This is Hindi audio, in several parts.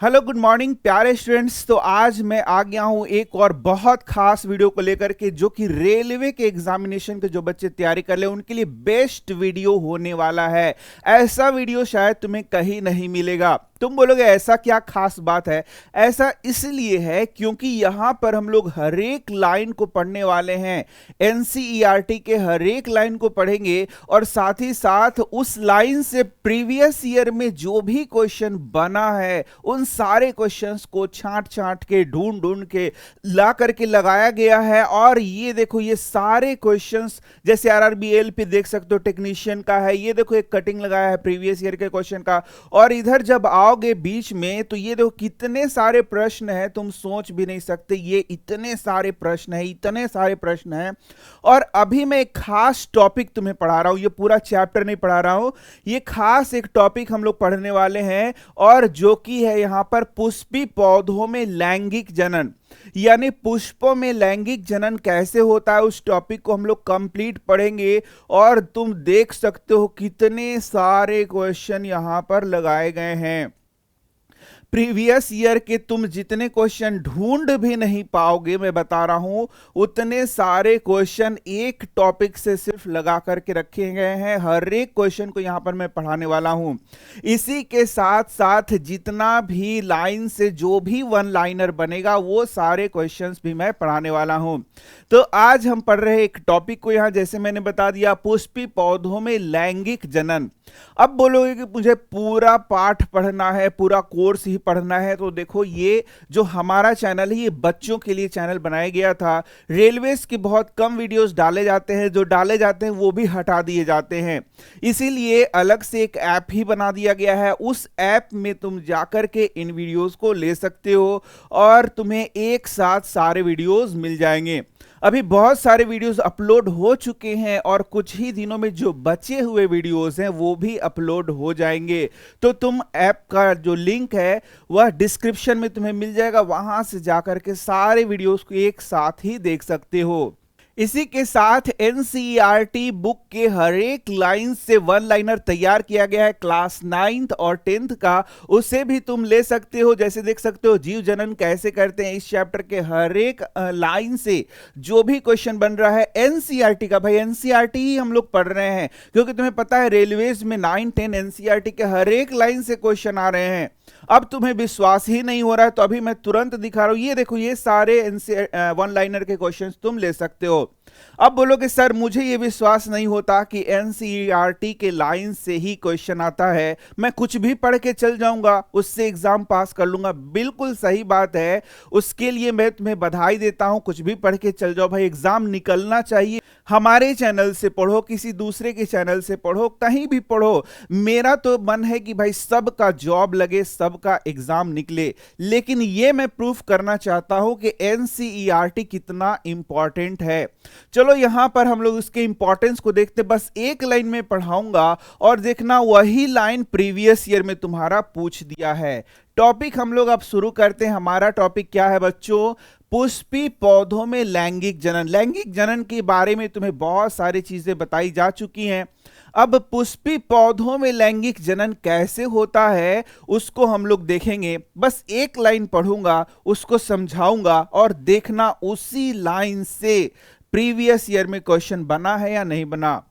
हेलो गुड मॉर्निंग प्यारे स्टूडेंट्स। तो आज मैं आ गया हूं एक और बहुत खास वीडियो को लेकर के, जो कि रेलवे के एग्जामिनेशन के जो बच्चे तैयारी कर ले उनके लिए बेस्ट वीडियो होने वाला है। ऐसा वीडियो शायद तुम्हें कहीं नहीं मिलेगा। तुम बोलोगे ऐसा क्या खास बात है? ऐसा इसलिए है क्योंकि यहां पर हम लोग हर एक लाइन को पढ़ने वाले हैं। एनसीईआरटी के हर एक लाइन को पढ़ेंगे और साथ ही साथ उस लाइन से प्रीवियस ईयर में जो भी क्वेश्चन बना है उन सारे क्वेश्चंस को छांट छांट के ढूंढ ढूंढ के ला करके लगाया गया है। और ये देखो, ये सारे क्वेश्चंस जैसे आरआरबीएल पे देख सकते हो टेक्नीशियन का है, ये देखो एक कटिंग लगाया है प्रीवियस ईयर के क्वेश्चन का। और इधर जब आओगे बीच में तो ये देखो कितने सारे प्रश्न हैं, तुम सोच भी नहीं सकते। ये इतने सारे प्रश्न हैं, इतने सारे प्रश्न हैं। और अभी मैं एक खास टॉपिक तुम्हें पढ़ा रहा हूं, ये पूरा चैप्टर नहीं पढ़ा रहा हूं, ये खास एक टॉपिक हम लोग पढ़ने वाले हैं। और जो कि है यहां पर पुष्पी पौधों में लैंगिक जनन, यानी पुष्पों में लैंगिक जनन कैसे होता है, उस टॉपिक को हम लोग कंप्लीट पढ़ेंगे। और तुम देख सकते हो कितने सारे क्वेश्चन यहां पर लगाए गए हैं। प्रीवियस ईयर के तुम जितने क्वेश्चन ढूंढ भी नहीं पाओगे, मैं बता रहा हूं, उतने सारे क्वेश्चन एक टॉपिक से सिर्फ लगा करके रखे गए हैं। हर एक क्वेश्चन को यहां पर मैं पढ़ाने वाला हूं। इसी के साथ साथ जितना भी लाइन से जो भी वन लाइनर बनेगा वो सारे क्वेश्चंस भी मैं पढ़ाने वाला हूं। तो आज हम पढ़ रहे एक टॉपिक को यहां, जैसे मैंने बता दिया, पुष्पी पौधों में लैंगिक जनन। अब बोलोगे कि मुझे पूरा पाठ पढ़ना है, पूरा कोर्स ही पढ़ना है, तो देखो ये जो हमारा चैनल है ये बच्चों के लिए चैनल बनाया गया था। रेलवेज की बहुत कम वीडियोस डाले जाते हैं, जो डाले जाते हैं वो भी हटा दिए जाते हैं। इसीलिए अलग से एक ऐप ही बना दिया गया है। उस ऐप में तुम जाकर के इन वीडियोस को ले सकते हो और तुम्हें एक साथ सारे वीडियोस मिल जाएंगे। अभी बहुत सारे वीडियोस अपलोड हो चुके हैं और कुछ ही दिनों में जो बचे हुए वीडियोस हैं वो भी अपलोड हो जाएंगे। तो तुम ऐप का जो लिंक है वह डिस्क्रिप्शन में तुम्हें मिल जाएगा, वहां से जाकर के सारे वीडियोस को एक साथ ही देख सकते हो। इसी के साथ एनसीईआरटी बुक के हर एक लाइन से वन लाइनर तैयार किया गया है क्लास 9th और 10th का, उसे भी तुम ले सकते हो। जैसे देख सकते हो जीव जनन कैसे करते हैं, इस चैप्टर के हर एक लाइन से जो भी क्वेश्चन बन रहा है एनसीईआरटी का, भाई एनसीईआरटी ही हम लोग पढ़ रहे हैं क्योंकि तुम्हें पता है रेलवेज में 9, 10 एनसीईआरटी के हर एक लाइन से क्वेश्चन आ रहे हैं। अब तुम्हें विश्वास ही नहीं हो रहा है तो अभी मैं तुरंत दिखा रहा हूं, ये देखो ये सारे वन लाइनर के क्वेश्चंस तुम ले सकते हो। अब बोलोगे सर मुझे ये विश्वास नहीं होता कि एनसीईआरटी के लाइन से ही क्वेश्चन आता है, मैं कुछ भी पढ़ के चल जाऊंगा उससे एग्जाम पास कर लूंगा। बिल्कुल सही बात है, उसके लिए मैं तुम्हें बधाई देता हूं। कुछ भी पढ़ के चल जाओ भाई, एग्जाम निकलना चाहिए। हमारे चैनल से पढ़ो, किसी दूसरे के चैनल से पढ़ो, कहीं भी पढ़ो, मेरा तो मन है कि भाई सबका जॉब लगे, सबका एग्जाम निकले। लेकिन ये मैं प्रूफ करना चाहता हूं कि एनसीईआरटी कितना इंपॉर्टेंट है। चलो यहां पर हम लोग इसके इंपॉर्टेंस को देखते, बस एक लाइन में पढ़ाऊंगा और देखना वही लाइन प्रीवियस ईयर में तुम्हारा पूछ दिया है। टॉपिक हम लोग अब शुरू करते हैं। हमारा टॉपिक क्या है बच्चों? पुष्पी पौधों में लैंगिक जनन। लैंगिक जनन के बारे में तुम्हें बहुत सारी चीजें बताई जा चुकी हैं। अब पुष्पी पौधों में लैंगिक जनन कैसे होता है उसको हम लोग देखेंगे। बस एक लाइन पढ़ूंगा, उसको समझाऊंगा और देखना उसी लाइन से प्रीवियस ईयर में क्वेश्चन बना है या नहीं बना।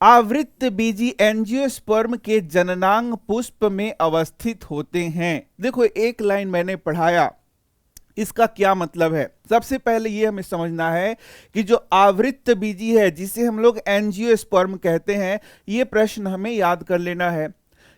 आवृत्त बीजी एंजियोस्पर्म के जननांग पुष्प में अवस्थित होते हैं। देखो एक लाइन मैंने पढ़ाया, इसका क्या मतलब है? सबसे पहले ये हमें समझना है कि जो आवृत्त बीजी है, जिसे हम लोग एंजियोस्पर्म कहते हैं, ये प्रश्न हमें याद कर लेना है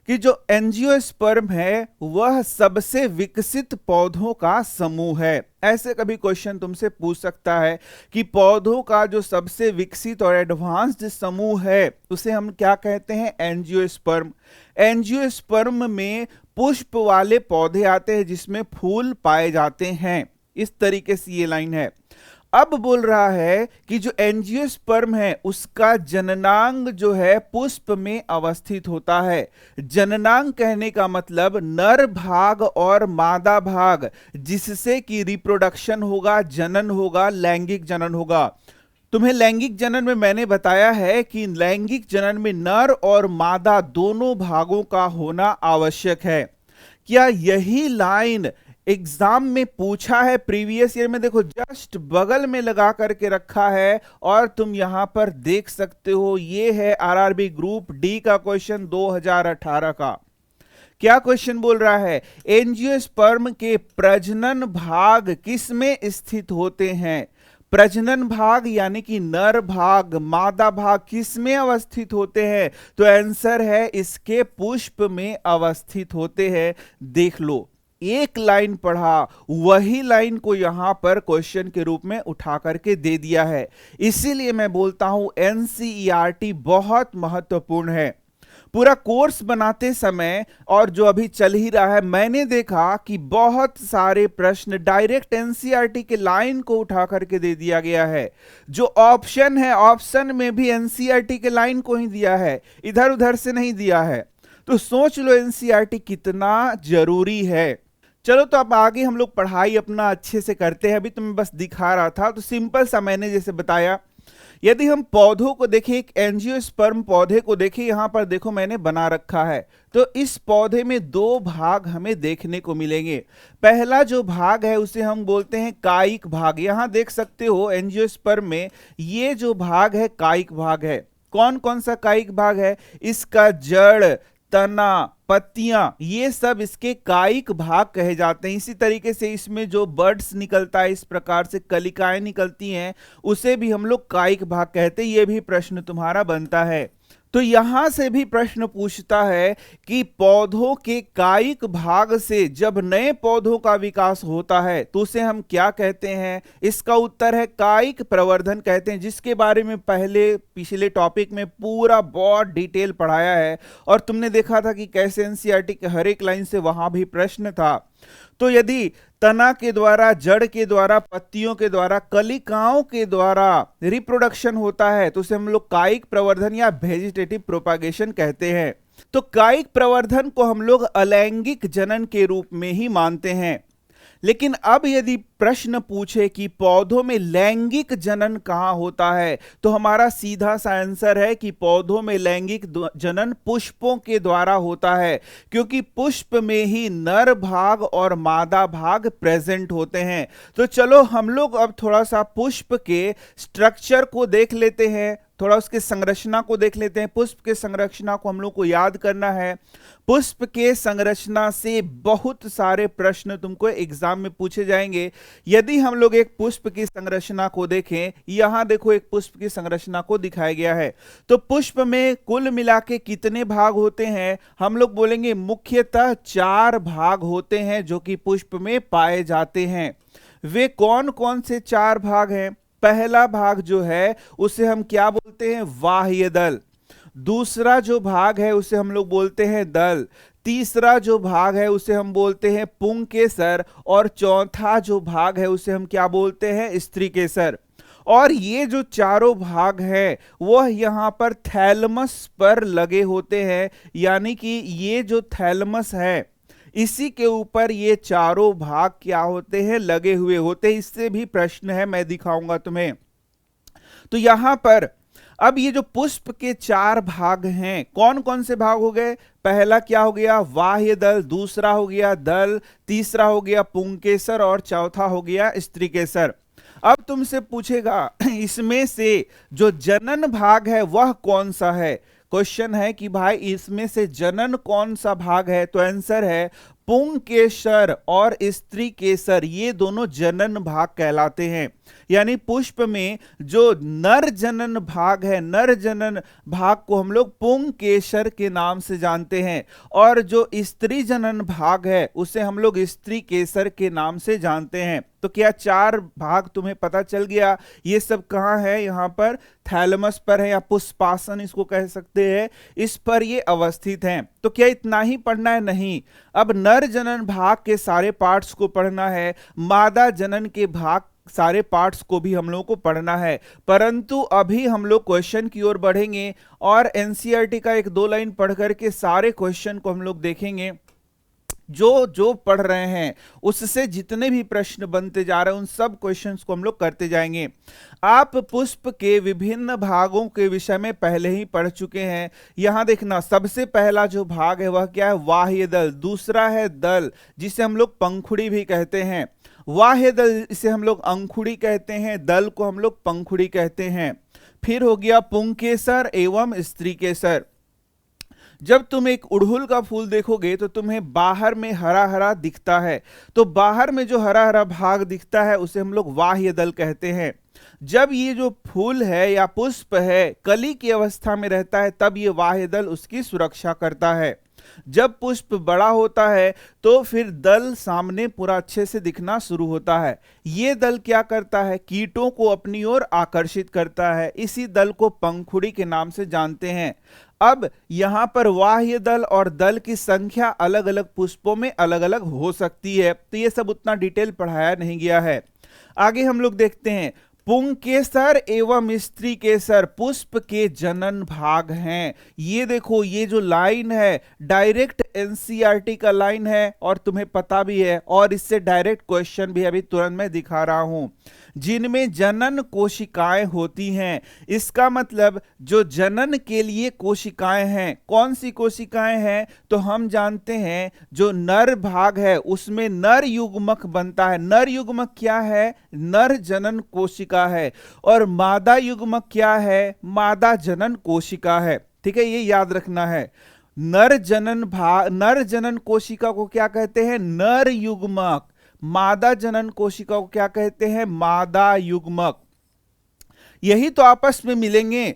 कि जो एंजियोस्पर्म है वह सबसे विकसित पौधों का समूह है। ऐसे कभी क्वेश्चन तुमसे पूछ सकता है कि पौधों का जो सबसे विकसित और एडवांस्ड समूह है उसे हम क्या कहते हैं? एंजियोस्पर्म। एंजियोस्पर्म में पुष्प वाले पौधे आते हैं जिसमें फूल पाए जाते हैं। इस तरीके से ये लाइन है। अब बोल रहा है कि जो एंजियोस्पर्म है उसका जननांग जो है पुष्प में अवस्थित होता है। जननांग कहने का मतलब नर भाग और मादा भाग, जिससे कि रिप्रोडक्शन होगा, जनन होगा, लैंगिक जनन होगा। तुम्हें लैंगिक जनन में मैंने बताया है कि लैंगिक जनन में नर और मादा दोनों भागों का होना आवश्यक है। क्या यही लाइन एग्जाम में पूछा है प्रीवियस ईयर में? देखो जस्ट बगल में लगा करके रखा है और तुम यहां पर देख सकते हो, ये है आरआरबी ग्रुप डी का क्वेश्चन 2018 का। क्या क्वेश्चन बोल रहा है? एंजियोस्पर्म के प्रजनन भाग किसमें स्थित होते हैं? प्रजनन भाग यानी कि नर भाग, मादा भाग किसमें अवस्थित होते हैं? तो आंसर है इसके पुष्प में अवस्थित होते हैं। देख लो, एक लाइन पढ़ा, वही लाइन को यहां पर क्वेश्चन के रूप में उठा करके दे दिया है। इसीलिए मैं बोलता हूं एनसीईआरटी बहुत महत्वपूर्ण है। पूरा कोर्स बनाते समय और जो अभी चल ही रहा है, मैंने देखा कि बहुत सारे प्रश्न डायरेक्ट एनसीईआरटी के लाइन को उठा करके दे दिया गया है। जो ऑप्शन है, ऑप्शन में भी एनसीईआरटी के लाइन को ही दिया है, इधर उधर से नहीं दिया है। तो सोच लो एनसीईआरटी कितना जरूरी है। चलो तो अब आगे हम लोग पढ़ाई अपना अच्छे से करते हैं। अभी तो मैं बस दिखा रहा था, तो सिंपल सा मैंने जैसे बताया, यदि हम पौधों को देखें, एक एंजियोस्पर्म पौधे को देखें, यहां पर देखो मैंने बना रखा है। तो इस पौधे में दो भाग हमें देखने को मिलेंगे। पहला जो भाग है उसे हम बोलते हैं कायिक भाग। यहां देख सकते हो एंजियोस्पर्म में ये जो भाग है कायिक भाग है। कौन कौन सा कायिक भाग है? इसका जड़, तना, पत्तियां, ये सब इसके कायिक भाग कहे जाते हैं। इसी तरीके से इसमें जो बर्ड्स निकलता है, इस प्रकार से कलिकाएं निकलती हैं, उसे भी हम लोग कायिक भाग कहते हैं। ये भी प्रश्न तुम्हारा बनता है। तो यहां से भी प्रश्न पूछता है कि पौधों के कायिक भाग से जब नए पौधों का विकास होता है तो उसे हम क्या कहते हैं? इसका उत्तर है कायिक प्रवर्धन कहते हैं, जिसके बारे में पहले पिछले टॉपिक में पूरा बहुत डिटेल पढ़ाया है। और तुमने देखा था कि कैसे एनसीईआरटी के हर एक लाइन से वहां भी प्रश्न था। तो यदि तना के द्वारा, जड़ के द्वारा, पत्तियों के द्वारा, कलिकाओं के द्वारा रिप्रोडक्शन होता है तो उसे हम लोग कायिक प्रवर्धन या वेजिटेटिव प्रोपागेशन कहते हैं। तो कायिक प्रवर्धन को हम लोग अलैंगिक जनन के रूप में ही मानते हैं। लेकिन अब यदि प्रश्न पूछे कि पौधों में लैंगिक जनन कहां होता है, तो हमारा सीधा सा आंसर है कि पौधों में लैंगिक जनन पुष्पों के द्वारा होता है, क्योंकि पुष्प में ही नर भाग और मादा भाग प्रेजेंट होते हैं। तो चलो हम लोग अब थोड़ा सा पुष्प के स्ट्रक्चर को देख लेते हैं, थोड़ा उसके संरचना को देख लेते हैं। पुष्प के संरचना को हम लोग को याद करना है। पुष्प के संरचना से बहुत सारे प्रश्न तुमको एग्जाम में पूछे जाएंगे। यदि हम लोग एक पुष्प की संरचना को देखें, यहां देखो एक पुष्प की संरचना को दिखाया गया है। तो पुष्प में कुल मिला के कितने भाग होते हैं? हम लोग बोलेंगे मुख्यतः 4 भाग होते हैं जो कि पुष्प में पाए जाते हैं। वे कौन कौन से 4 भाग हैं? पहला भाग जो है उसे हम क्या बोलते हैं? बाह्य दल। दूसरा जो भाग है उसे हम लोग बोलते हैं दल। तीसरा जो भाग है उसे हम बोलते हैं पुंकेसर। और चौथा जो भाग है उसे हम क्या बोलते हैं? स्त्रीकेसर। और ये जो चारों भाग हैं वह यहां पर थैलमस पर लगे होते हैं, यानी कि ये जो थैलमस है इसी के ऊपर ये चारों भाग क्या होते हैं? लगे हुए होते हैं। इससे भी प्रश्न है, मैं दिखाऊंगा तुम्हें। तो यहां पर अब ये जो पुष्प के 4 भाग हैं, कौन कौन से भाग हो गए? पहला क्या हो गया? बाह्य दल। दूसरा हो गया दल। तीसरा हो गया पुंकेसर। और चौथा हो गया स्त्रीकेसर। अब तुमसे पूछेगा इसमें से जो जनन भाग है वह कौन सा है? क्वेश्चन है कि भाई इसमें से जनन कौन सा भाग है? तो आंसर है पुंकेसर और स्त्रीकेसर, ये दोनों जनन भाग कहलाते हैं। यानी पुष्प में जो नर जनन भाग है, नर जनन भाग को हम लोग पुंकेसर के नाम से जानते हैं, और जो स्त्री जनन भाग है उसे हम लोग स्त्रीकेसर के नाम से जानते हैं। तो क्या 4 भाग तुम्हें पता चल गया? ये सब कहां है? यहां पर थैलमस पर है, या पुष्पासन इसको कह सकते हैं, इस पर ये अवस्थित हैं। तो क्या इतना ही पढ़ना है? नहीं, अब नर जनन भाग के सारे पार्ट्स को पढ़ना है, मादा जनन के भाग सारे पार्ट्स को भी हम लोग को पढ़ना है। परंतु अभी हम लोग क्वेश्चन की ओर बढ़ेंगे और एनसीईआरटी का 1-2 लाइन पढ़ करके सारे क्वेश्चन को हम लोग देखेंगे जो जो पढ़ रहे हैं उससे जितने भी प्रश्न बनते जा रहे हैं उन सब क्वेश्चंस को हम लोग करते जाएंगे। आप पुष्प के विभिन्न भागों के विषय में पहले ही पढ़ चुके हैं। यहां देखना, सबसे पहला जो भाग है वह क्या है, बाह्य दल। दूसरा है दल, जिसे हम लोग पंखुड़ी भी कहते हैं। बाह्य दल इसे हम लोग अंकुड़ी कहते हैं, दल को हम लोग पंखुड़ी कहते हैं। फिर हो गया पुंकेसर एवं स्त्री केसर। जब तुम एक उड़हुल का फूल देखोगे तो तुम्हें बाहर में हरा हरा दिखता है, तो बाहर में जो हरा हरा भाग दिखता है उसे हम लोग बाह्य दल कहते हैं। जब ये जो फूल है या पुष्प है कली की अवस्था में रहता है तब ये बाह्य दल उसकी सुरक्षा करता है। जब पुष्प बड़ा होता है तो फिर दल सामने पूरा अच्छे से दिखना शुरू होता है। ये दल क्या करता है, कीटों को अपनी ओर आकर्षित करता है। इसी दल को पंखुड़ी के नाम से जानते हैं। अब यहां पर बाह्य दल और दल की संख्या अलग अलग पुष्पों में अलग अलग हो सकती है, तो ये सब उतना डिटेल पढ़ाया नहीं गया है। आगे हम लोग देखते हैं, पुंकेसर एवं स्त्री केसर पुष्प के जनन भाग हैं। ये देखो, ये जो लाइन है डायरेक्ट एनसीईआरटी का लाइन है और तुम्हें पता भी है, और इससे डायरेक्ट क्वेश्चन भी अभी तुरंत मैं दिखा रहा हूं। जिनमें जनन कोशिकाएं होती हैं, इसका मतलब जो जनन के लिए कोशिकाएं हैं, कौन सी कोशिकाएं हैं, तो हम जानते हैं जो नर भाग है उसमें नर युग्मक बनता है। नर युग्मक क्या है, नर जनन कोशिका है, और मादा युग्मक क्या है, मादा जनन कोशिका है। ठीक है, ये याद रखना है। नर जनन कोशिका को क्या कहते हैं, नर युग्मक। मादा जनन कोशिका को क्या कहते हैं, मादा युग्मक। यही तो आपस में मिलेंगे,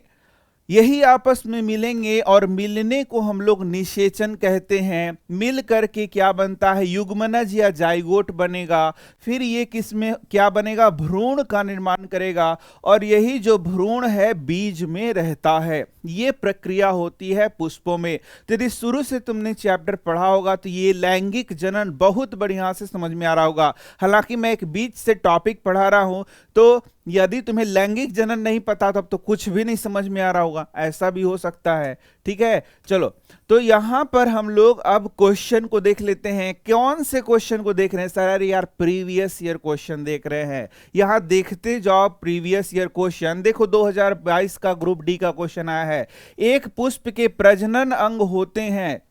यही आपस में मिलेंगे और मिलने को हम लोग निषेचन कहते हैं। मिल करके क्या बनता है, युग्मनज या जाइगोट बनेगा। फिर ये किसमें क्या बनेगा, भ्रूण का निर्माण करेगा, और यही जो भ्रूण है बीज में रहता है। ये प्रक्रिया होती है पुष्पों में। तो यदि शुरू से तुमने चैप्टर पढ़ा होगा तो ये लैंगिक जनन बहुत बढ़िया से समझ में आ रहा होगा। हालांकि मैं एक बीच से टॉपिक पढ़ा रहा हूं, तो यदि तुम्हें लैंगिक जनन नहीं पता तब तो कुछ भी नहीं समझ में आ रहा होगा, ऐसा भी हो सकता है। ठीक है, चलो, तो यहां पर हम लोग अब क्वेश्चन को देख लेते हैं। कौन से क्वेश्चन को देख रहे हैं सर? यार प्रीवियस ईयर क्वेश्चन देख रहे हैं। यहां देखते जाओ प्रीवियस ईयर क्वेश्चन। देखो 2022 का ग्रुप डी का क्वेश्चन आया है, एक पुष्प के प्रजनन अंग होते हैं।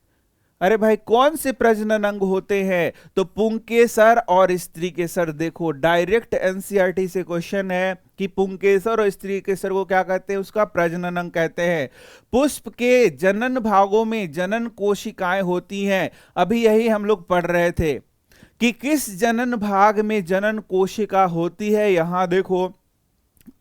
अरे भाई, कौन से प्रजनन अंग होते हैं? तो पुंकेसर और स्त्री केसर। देखो डायरेक्ट एनसीईआरटी से क्वेश्चन है कि पुंकेसर और स्त्री केसर को क्या कहते हैं, उसका प्रजनन अंग कहते हैं। पुष्प के जनन भागों में जनन कोशिकाएं होती हैं। अभी यही हम लोग पढ़ रहे थे कि किस जनन भाग में जनन कोशिका होती है। यहां देखो,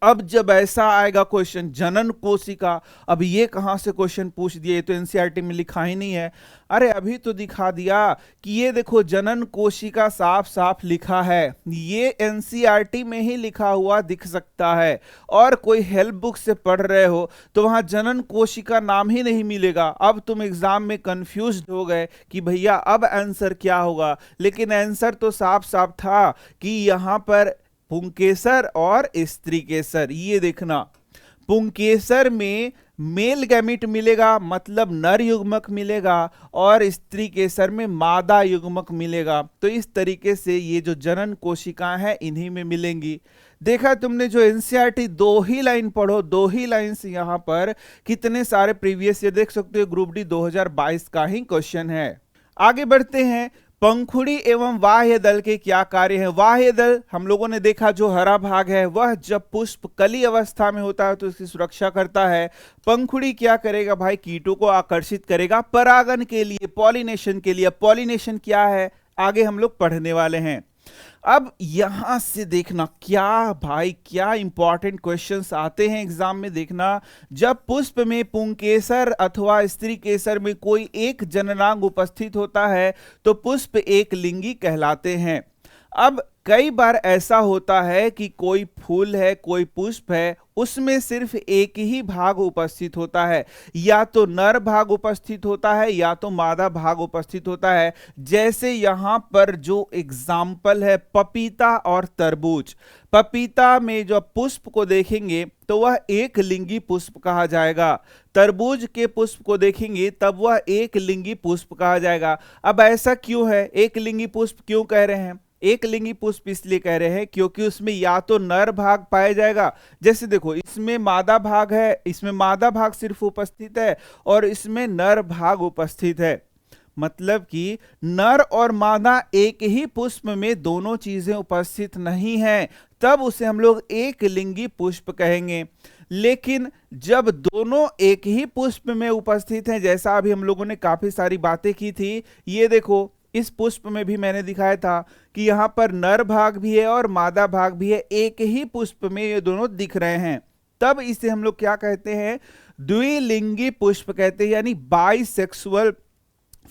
अब जब ऐसा आएगा क्वेश्चन जनन कोशिका, अब ये कहां से क्वेश्चन पूछ दिए, तो एनसीईआरटी में लिखा ही नहीं है। अरे अभी तो दिखा दिया कि ये देखो जनन कोशिका साफ साफ लिखा है, ये एनसीईआरटी में ही लिखा हुआ दिख सकता है। और कोई हेल्प बुक से पढ़ रहे हो तो वहां जनन कोशिका नाम ही नहीं मिलेगा। अब तुम एग्जाम में कंफ्यूज्ड हो गए कि भैया अब आंसर क्या होगा, लेकिन आंसर तो साफ साफ था कि यहां पर पुंकेसर और स्त्री केसर। ये देखना, पुंकेसर में मेल गैमिट मिलेगा, मतलब नर युग्मक मिलेगा, और स्त्री केसर में मादा युग्मक मिलेगा। तो इस तरीके से ये जो जनन कोशिकाएं हैं इन्हीं में मिलेंगी। देखा तुमने, जो एनसीईआरटी दो ही लाइन पढ़ो, दो ही लाइन से यहां पर कितने सारे प्रीवियस ईयर देख सकते हो। ग्रुप डी 2022 का ही क्वेश्चन है। आगे बढ़ते हैं, पंखुड़ी एवं बाह्य दल के क्या कार्य हैं। बाह्य दल हम लोगों ने देखा, जो हरा भाग है वह जब पुष्प कली अवस्था में होता है तो इसकी सुरक्षा करता है। पंखुड़ी क्या करेगा भाई, कीटों को आकर्षित करेगा परागन के लिए, पॉलिनेशन के लिए। पॉलिनेशन क्या है आगे हम लोग पढ़ने वाले हैं। अब यहां से देखना, क्या भाई क्या इंपॉर्टेंट क्वेश्चंस आते हैं एग्जाम में। देखना, जब पुष्प में पुंकेसर अथवा स्त्री केसर में कोई एक जननांग उपस्थित होता है तो पुष्प एक लिंगी कहलाते हैं। अब कई बार ऐसा होता है कि कोई फूल है, कोई पुष्प है, उसमें सिर्फ एक ही भाग उपस्थित होता है, या तो नर भाग उपस्थित होता है या तो मादा भाग उपस्थित होता है। जैसे यहां पर जो एग्जाम्पल है पपीता और तरबूज। पपीता में जो पुष्प को देखेंगे तो वह एक लिंगी पुष्प कहा जाएगा। तरबूज के पुष्प को देखेंगे तब वह एक लिंगी पुष्प कहा जाएगा। अब ऐसा क्यों है, एक लिंगी पुष्प क्यों कह रहे हैं? एक लिंगी पुष्प इसलिए कह रहे हैं क्योंकि उसमें या तो नर भाग पाया जाएगा, जैसे देखो इसमें मादा भाग है, इसमें मादा भाग सिर्फ उपस्थित है और इसमें नर भाग उपस्थित है। मतलब कि नर और मादा एक ही पुष्प में दोनों चीजें उपस्थित नहीं हैं, तब उसे हम लोग एक लिंगी पुष्प कहेंगे। लेकिन जब दोनों एक ही पुष्प में उपस्थित हैं, जैसा अभी हम लोगों ने काफी सारी बातें की थी, ये देखो इस पुष्प में भी मैंने दिखाया था कि यहां पर नर भाग भी है और मादा भाग भी है, एक ही पुष्प में ये दोनों दिख रहे हैं, तब इसे हम लोग क्या कहते हैं? द्विलिंगी पुष्प कहते हैं, यानी बाइसेक्सुअल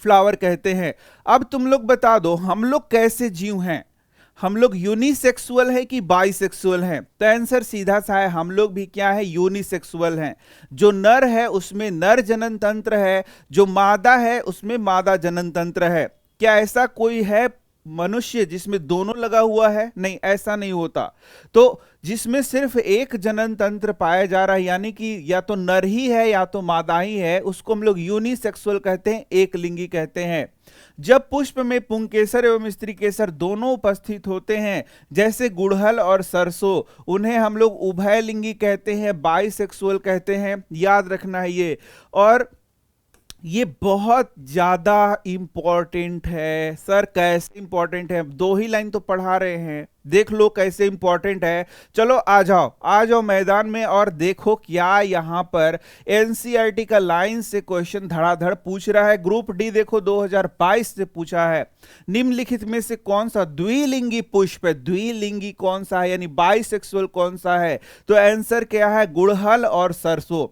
फ्लावर कहते हैं। अब तुम लोग बता दो हम लोग कैसे जीव हैं, हम लोग यूनिसेक्सुअल है कि बाइसेक्सुअल हैं? तो आंसर सीधा सा है, हम लोग भी क्या है? यूनिसेक्सुअल हैं। जो नर है उसमें नर जनन तंत्र है, जो मादा है उसमें मादा जनन तंत्र है। क्या ऐसा कोई है मनुष्य जिसमें दोनों लगा हुआ है? नहीं, ऐसा नहीं होता। तो जिसमें सिर्फ एक जनन तंत्र पाया जा रहा है, यानी कि या तो नर ही है या तो मादा ही है, उसको हम लोग यूनिसेक्सुअल कहते हैं, एक लिंगी कहते हैं। जब पुष्प में पुंकेसर एवं स्त्री केसर दोनों उपस्थित होते हैं, जैसे गुड़हल और सरसों, उन्हें हम लोग उभय लिंगी कहते हैं, बाइसेक्सुअल कहते हैं, याद रखना है ये। और ये बहुत ज्यादा इंपॉर्टेंट है। सर कैसे इंपॉर्टेंट है? 2 ही लाइन तो पढ़ा रहे हैं, देख लो कैसे इंपॉर्टेंट है। चलो आ जाओ मैदान में और देखो क्या यहां पर एनसीईआरटी का लाइन से क्वेश्चन धड़ाधड़ पूछ रहा है। ग्रुप डी देखो 2022 से पूछा है, निम्नलिखित में से कौन सा द्विलिंगी पुष्प है? द्विलिंगी कौन सा है, यानी बाइसेक्सुअल कौन सा है? तो आंसर क्या है? गुड़हल और सरसों।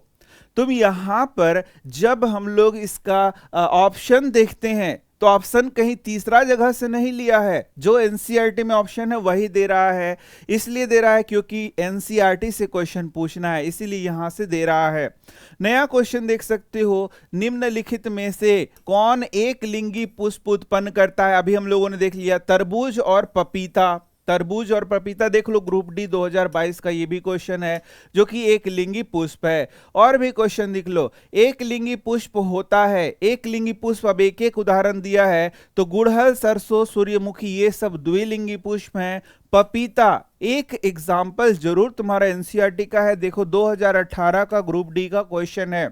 तुम यहां पर जब हम लोग इसका ऑप्शन देखते हैं तो ऑप्शन कहीं तीसरा जगह से नहीं लिया है, जो एनसीईआरटी में ऑप्शन है वही दे रहा है। इसलिए दे रहा है क्योंकि एनसीईआरटी से क्वेश्चन पूछना है, इसीलिए यहां से दे रहा है। नया क्वेश्चन देख सकते हो, निम्नलिखित में से कौन एक लिंगी पुष्प उत्पन्न करता है? अभी हम लोगों ने देख लिया तरबूज और पपीता। तरबूज और पपीता देख लो, ग्रुप डी 2022 का ये भी क्वेश्चन है जो कि एक लिंगी पुष्प है। और भी क्वेश्चन लिख लो, एक लिंगी पुष्प होता है, एक लिंगी पुष्प। अब एक एक उदाहरण दिया है, तो गुड़हल, सरसों, सूर्यमुखी ये सब द्विलिंगी पुष्प हैं। पपीता एक एग्जाम्पल जरूर तुम्हारा एनसीईआरटी का है, देखो 2018 का ग्रुप डी का क्वेश्चन है।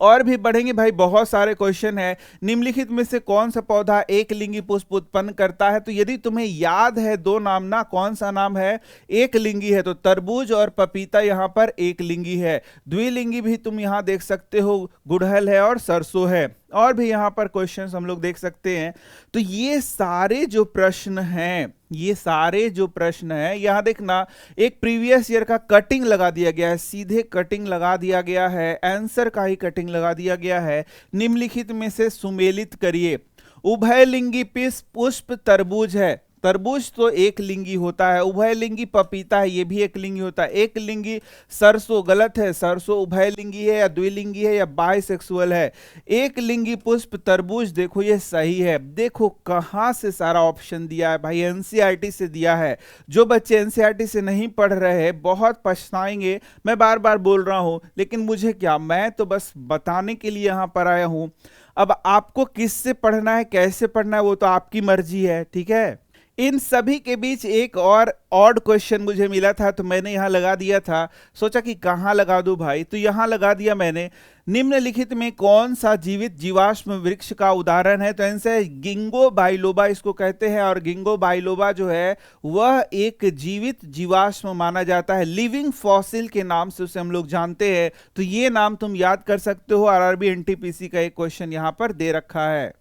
और भी बढ़ेंगे भाई, बहुत सारे क्वेश्चन है। निम्नलिखित में से कौन सा पौधा एक लिंगी पुष्प उत्पन्न करता है? तो यदि तुम्हें याद है 2 नाम ना, कौन सा नाम है? एक लिंगी है, तो तरबूज और पपीता यहां पर एक लिंगी है। द्विलिंगी भी तुम यहां देख सकते हो, गुड़हल है और सरसों है। और भी यहां पर क्वेश्चंस हम लोग देख सकते हैं। तो ये सारे जो प्रश्न हैं, ये सारे जो प्रश्न हैं, यहां देखना एक प्रीवियस ईयर का कटिंग लगा दिया गया है, सीधे कटिंग लगा दिया गया है, आंसर का ही कटिंग लगा दिया गया है। निम्नलिखित में से सुमेलित करिए। उभयलिंगी पुष्प तरबूज है, तरबूज तो एक लिंगी होता है। उभयलिंगी पपीता है, ये भी एक लिंगी होता है। एक लिंगी सरसों गलत है, सरसों उभयलिंगी है या द्विलिंगी है या बाइसेक्सुअल है। एक लिंगी पुष्प तरबूज देखो ये सही है। देखो कहां से सारा ऑप्शन दिया है भाई, एनसीईआरटी से दिया है। जो बच्चे एनसीईआरटी से नहीं पढ़ रहे हैं बहुत पछताएंगे, मैं बार बार बोल रहा हूं, लेकिन मुझे क्या, मैं तो बस बताने के लिए यहां पर आया हूं। अब आपको किससे पढ़ना है, कैसे पढ़ना है, वो तो आपकी मर्जी है, ठीक है। इन सभी के बीच एक और ऑड क्वेश्चन मुझे मिला था, तो मैंने यहां लगा दिया था। सोचा कि कहां लगा दूं भाई, तो यहां लगा दिया मैंने। निम्नलिखित में कौन सा जीवित जीवाश्म वृक्ष का उदाहरण है? तो आंसर गिंगो बाइलोबा इसको कहते हैं। और गिंगो बाइलोबा जो है वह एक जीवित जीवाश्म माना जाता है, लिविंग फॉसिल के नाम से उसे हम लोग जानते हैं। तो ये नाम तुम याद कर सकते हो। आरआरबी एनटीपीसी का एक क्वेश्चन यहां पर दे रखा है।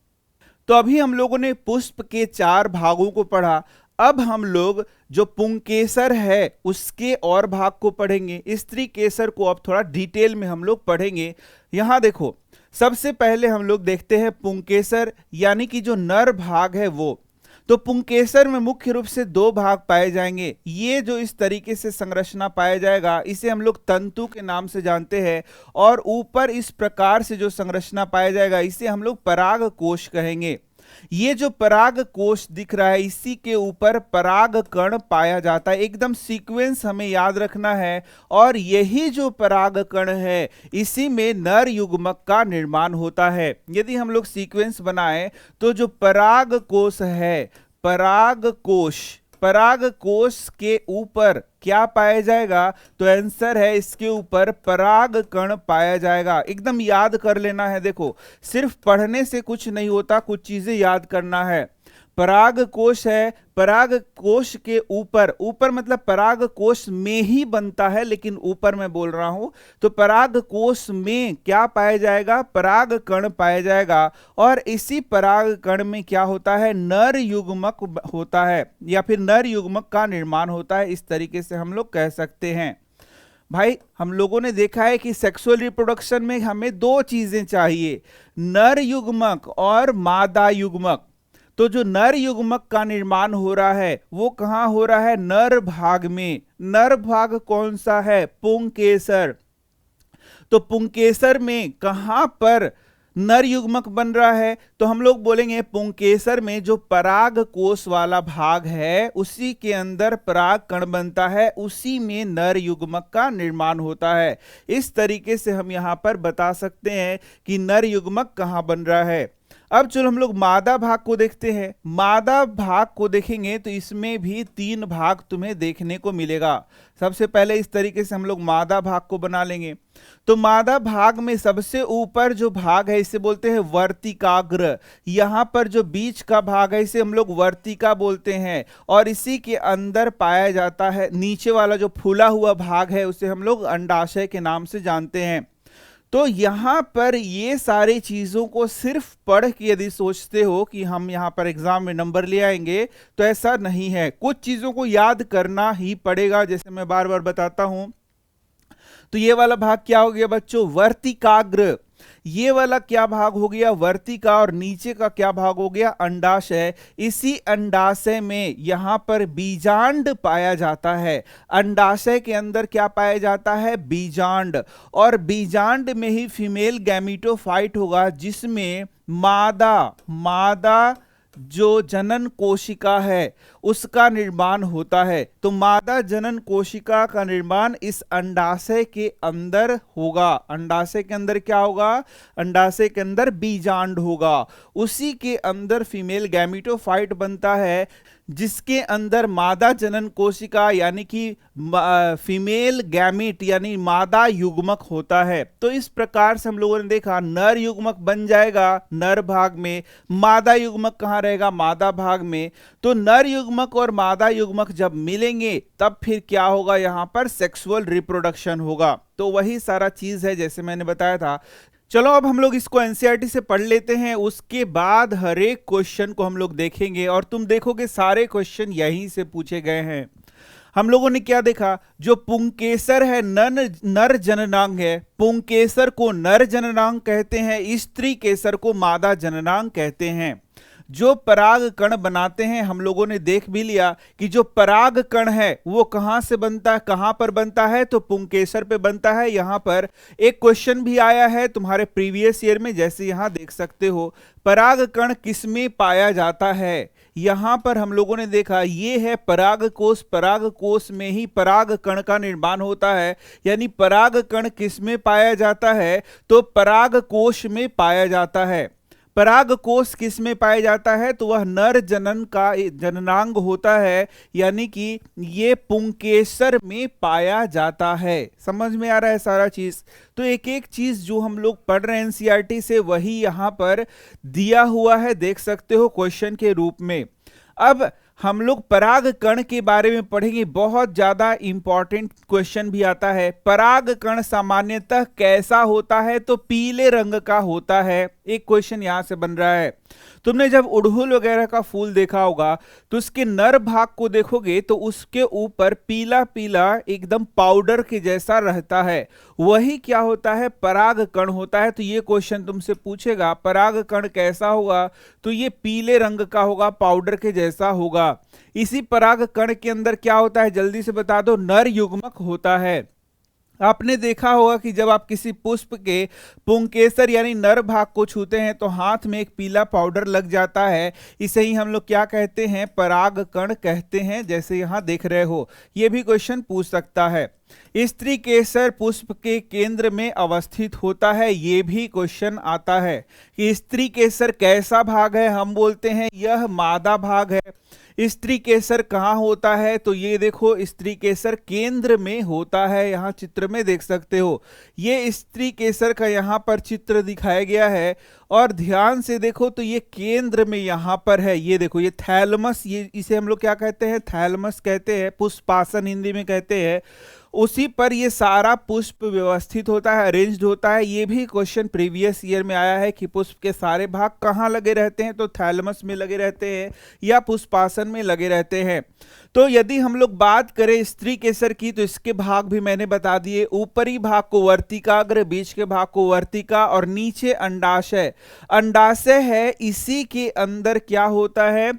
तो अभी हम लोगों ने पुष्प के 4 भागों को पढ़ा। अब हम लोग जो पुंकेसर है उसके और भाग को पढ़ेंगे। स्त्री केसर को अब थोड़ा डिटेल में हम लोग पढ़ेंगे। यहां देखो, सबसे पहले हम लोग देखते हैं पुंकेसर, यानी कि जो नर भाग है वो। तो पुंकेसर में मुख्य रूप से 2 भाग पाए जाएंगे। ये जो इस तरीके से संरचना पाया जाएगा इसे हम लोग तंतु के नाम से जानते हैं। और ऊपर इस प्रकार से जो संरचना पाया जाएगा इसे हम लोग पराग कोश कहेंगे। ये जो पराग कोश दिख रहा है इसी के ऊपर पराग कण पाया जाता है। एकदम सीक्वेंस हमें याद रखना है। और यही जो पराग कण है इसी में नर युग्मक का निर्माण होता है। यदि हम लोग सीक्वेंस बनाएं तो जो पराग कोश है, पराग कोश के ऊपर क्या पाया जाएगा? तो आंसर है इसके ऊपर पराग कण पाया जाएगा। एकदम याद कर लेना है। देखो, सिर्फ पढ़ने से कुछ नहीं होता, कुछ चीजें याद करना है। पराग कोश है, पराग कोश के ऊपर मतलब पराग कोश में ही बनता है, लेकिन ऊपर मैं बोल रहा हूं। तो पराग कोश में क्या पाया जाएगा? पराग कण पाया जाएगा। और इसी पराग कण में क्या होता है? नर युग्मक होता है, या फिर नर युग्मक का निर्माण होता है। इस तरीके से हम लोग कह सकते हैं। भाई, हम लोगों ने देखा है कि सेक्सुअल रिप्रोडक्शन में हमें दो चीजें चाहिए, नर युग्मक और मादा युग्मक। तो जो नर युग्मक का निर्माण हो रहा है वो कहां हो रहा है? नर भाग में। नर भाग कौन सा है? पुंकेसर। तो पुंकेसर में कहां पर नर युग्मक बन रहा है? तो हम लोग बोलेंगे पुंकेसर में जो पराग कोश वाला भाग है उसी के अंदर पराग कण बनता है, उसी में नर युग्मक का निर्माण होता है। इस तरीके से हम यहां पर बता सकते हैं कि नर युग्मक कहां बन रहा है। अब चलो हम लोग मादा भाग को देखते हैं। मादा भाग को देखेंगे तो इसमें भी 3 भाग तुम्हें देखने को मिलेगा। सबसे पहले इस तरीके से हम लोग मादा भाग को बना लेंगे। तो मादा भाग में सबसे ऊपर जो भाग है इसे बोलते हैं वर्तिकाग्र। यहां पर जो बीच का भाग है इसे हम लोग वर्तिका बोलते हैं। और इसी के अंदर पाया जाता है नीचे वाला जो फूला हुआ भाग है उसे हम लोग अंडाशय के नाम से जानते हैं। तो यहां पर ये सारी चीजों को सिर्फ पढ़ के यदि सोचते हो कि हम यहां पर एग्जाम में नंबर ले आएंगे, तो ऐसा नहीं है। कुछ चीजों को याद करना ही पड़ेगा, जैसे मैं बार बार बताता हूं। तो ये वाला भाग क्या हो गया बच्चों? वर्तिकाग्र। ये वाला क्या भाग हो गया? वर्तिका। और नीचे का क्या भाग हो गया? अंडाशय। इसी अंडाशय में यहां पर बीजांड पाया जाता है। अंडाशय के अंदर क्या पाया जाता है? बीजांड। और बीजांड में ही फीमेल गैमीटोफाइट होगा, जिसमें मादा जो जनन कोशिका है उसका निर्माण होता है। तो मादा जनन कोशिका का निर्माण इस अंडाशय के अंदर होगा। अंडाशय के अंदर क्या होगा? अंडाशय के अंदर बीजांड होगा। उसी के अंदर फीमेल गैमीटोफाइट बनता है, जिसके अंदर मादा जनन कोशिका यानी कि फीमेल गैमीट यानी मादा युग्मक होता है। तो इस प्रकार से हम लोगों ने देखा नर युग्मक बन जाएगा नर भाग में, मादा युग्मक कहां रहेगा? मादा भाग में। तो नर युग्मक और मादा युग्मक जब मिलेंगे तब फिर क्या होगा? यहां पर सेक्सुअल रिप्रोडक्शन होगा। तो वही सारा चीज है जैसे मैंने बताया था। चलो अब हम लोग इसको एनसीईआरटी से पढ़ लेते हैं, उसके बाद हर एक क्वेश्चन को हम लोग देखेंगे और तुम देखोगे सारे क्वेश्चन यहीं से पूछे गए हैं। हम लोगों ने क्या देखा? जो पुंकेसर है नर जननांग है, पुंकेसर को नर जननांग कहते हैं, स्त्री केसर को मादा जननांग कहते हैं। जो पराग कण बनाते हैं हम लोगों ने देख भी लिया कि जो पराग कण है वो कहां से बनता है, कहां पर बनता है? तो पुंकेसर पे बनता है। यहां पर एक क्वेश्चन भी आया है तुम्हारे प्रीवियस ईयर में, जैसे यहां देख सकते हो पराग कण किसमें पाया जाता है। यहां पर हम लोगों ने देखा ये है पराग कोश में ही पराग कण का निर्माण होता है। यानी पराग कण किसमें पाया जाता है? तो पराग कोश में पाया जाता है। पराग कोश किस में पाया जाता है? तो वह नर जनन का जननांग होता है, यानी कि ये पुंकेसर में पाया जाता है। समझ में आ रहा है सारा चीज? तो एक एक चीज जो हम लोग पढ़ रहे हैं एनसीईआरटी से वही यहां पर दिया हुआ है, देख सकते हो क्वेश्चन के रूप में। अब हम लोग पराग कण के बारे में पढ़ेंगे, बहुत ज्यादा इंपॉर्टेंट क्वेश्चन भी आता है। पराग कण सामान्यतः कैसा होता है? तो पीले रंग का होता है। एक क्वेश्चन यहां से बन रहा है। तुमने जब उड़हुल वगैरह का फूल देखा होगा तो उसके नर भाग को देखोगे तो उसके ऊपर पीला पीला एकदम पाउडर के जैसा रहता है, वही क्या होता है? पराग कण होता है। तो ये क्वेश्चन तुमसे पूछेगा पराग कण कैसा होगा? तो ये पीले रंग का होगा, पाउडर के जैसा होगा। इसी पराग कण के अंदर क्या होता है? जल्दी से बता दो। नर युग्मक होता है। आपने देखा होगा कि जब आप किसी पुष्प के पुंकेसर यानी नर भाग को छूते हैं तो हाथ में एक पीला पाउडर लग जाता है। इसे ही हम लोग क्या कहते हैं, पराग कण कहते हैं, जैसे यहां देख रहे हो। यह भी क्वेश्चन पूछ सकता है। स्त्री केसर पुष्प के केंद्र में अवस्थित होता है, यह भी क्वेश्चन आता है कि स्त्री केसर कैसा भाग है। हम बोलते हैं यह मादा भाग है। स्त्री केसर कहाँ होता है, तो ये देखो स्त्री केसर केंद्र में होता है। यहाँ चित्र में देख सकते हो, ये स्त्री केसर का यहाँ पर चित्र दिखाया गया है और ध्यान से देखो तो ये केंद्र में यहाँ पर है। ये देखो ये थैलमस, ये इसे हम लोग क्या कहते हैं, थैलमस कहते हैं, पुष्पासन हिंदी में कहते हैं। उसी पर ये सारा पुष्प व्यवस्थित होता है, अरेंज्ड होता है। ये भी क्वेश्चन प्रीवियस ईयर में आया है कि पुष्प के सारे भाग कहाँ लगे रहते हैं, तो थैलमस में लगे रहते हैं या पुष्पासन में लगे रहते हैं। तो यदि हम लोग बात करें स्त्री केसर की, तो इसके भाग भी मैंने बता दिए। ऊपरी भाग को वर्तिकाग्र, बीच के भाग को वर्तिका और नीचे अंडाशय। अंडाशय है, इसी के अंदर क्या होता है,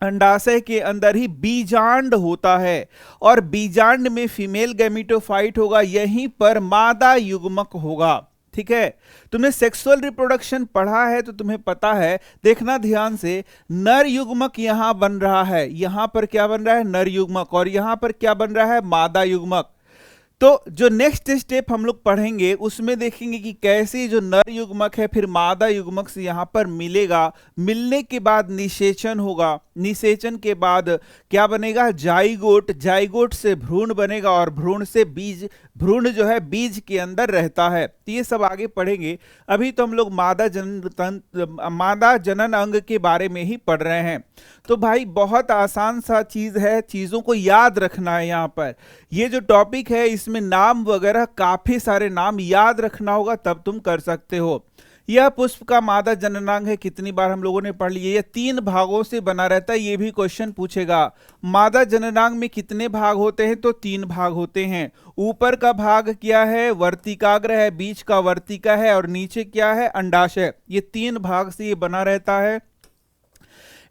अंडाशय के अंदर ही बीजांड होता है और बीजांड में फीमेल गैमेटोफाइट होगा, यहीं पर मादा युग्मक होगा। ठीक है, तुमने सेक्सुअल रिप्रोडक्शन पढ़ा है तो तुम्हें पता है, देखना ध्यान से, नर युग्मक यहां बन रहा है, यहां पर क्या बन रहा है, नर युग्मक, और यहां पर क्या बन रहा है, मादा युग्मक। तो जो नेक्स्ट स्टेप हम लोग पढ़ेंगे उसमें देखेंगे कि कैसे जो नर युग्मक है फिर मादा युग्मक से यहां पर मिलेगा, मिलने के बाद निषेचन होगा, निषेचन के बाद क्या बनेगा, जाइगोट, जाइगोट से भ्रूण बनेगा और भ्रूण से बीज, भ्रूण जो है बीज के अंदर रहता है। तो ये सब आगे पढ़ेंगे। अभी तो हम लोग मादा जनन अंग के बारे में ही पढ़ रहे हैं। तो भाई बहुत आसान सा चीज है, चीजों को याद रखना है। यहाँ पर ये जो टॉपिक है इसमें नाम वगैरह काफी सारे नाम याद रखना होगा, तब तुम कर सकते हो। यह पुष्प का मादा जननांग है, कितनी बार हम लोगों ने पढ़ लिया। यह 3 भागों से बना रहता है, ये भी क्वेश्चन पूछेगा। मादा जननांग में कितने भाग होते हैं, तो 3 भाग होते हैं। ऊपर का भाग क्या है, वर्तिकाग्र है, बीच का वर्तिका है और नीचे क्या है, अंडाशय। ये 3 भाग से ये बना रहता है।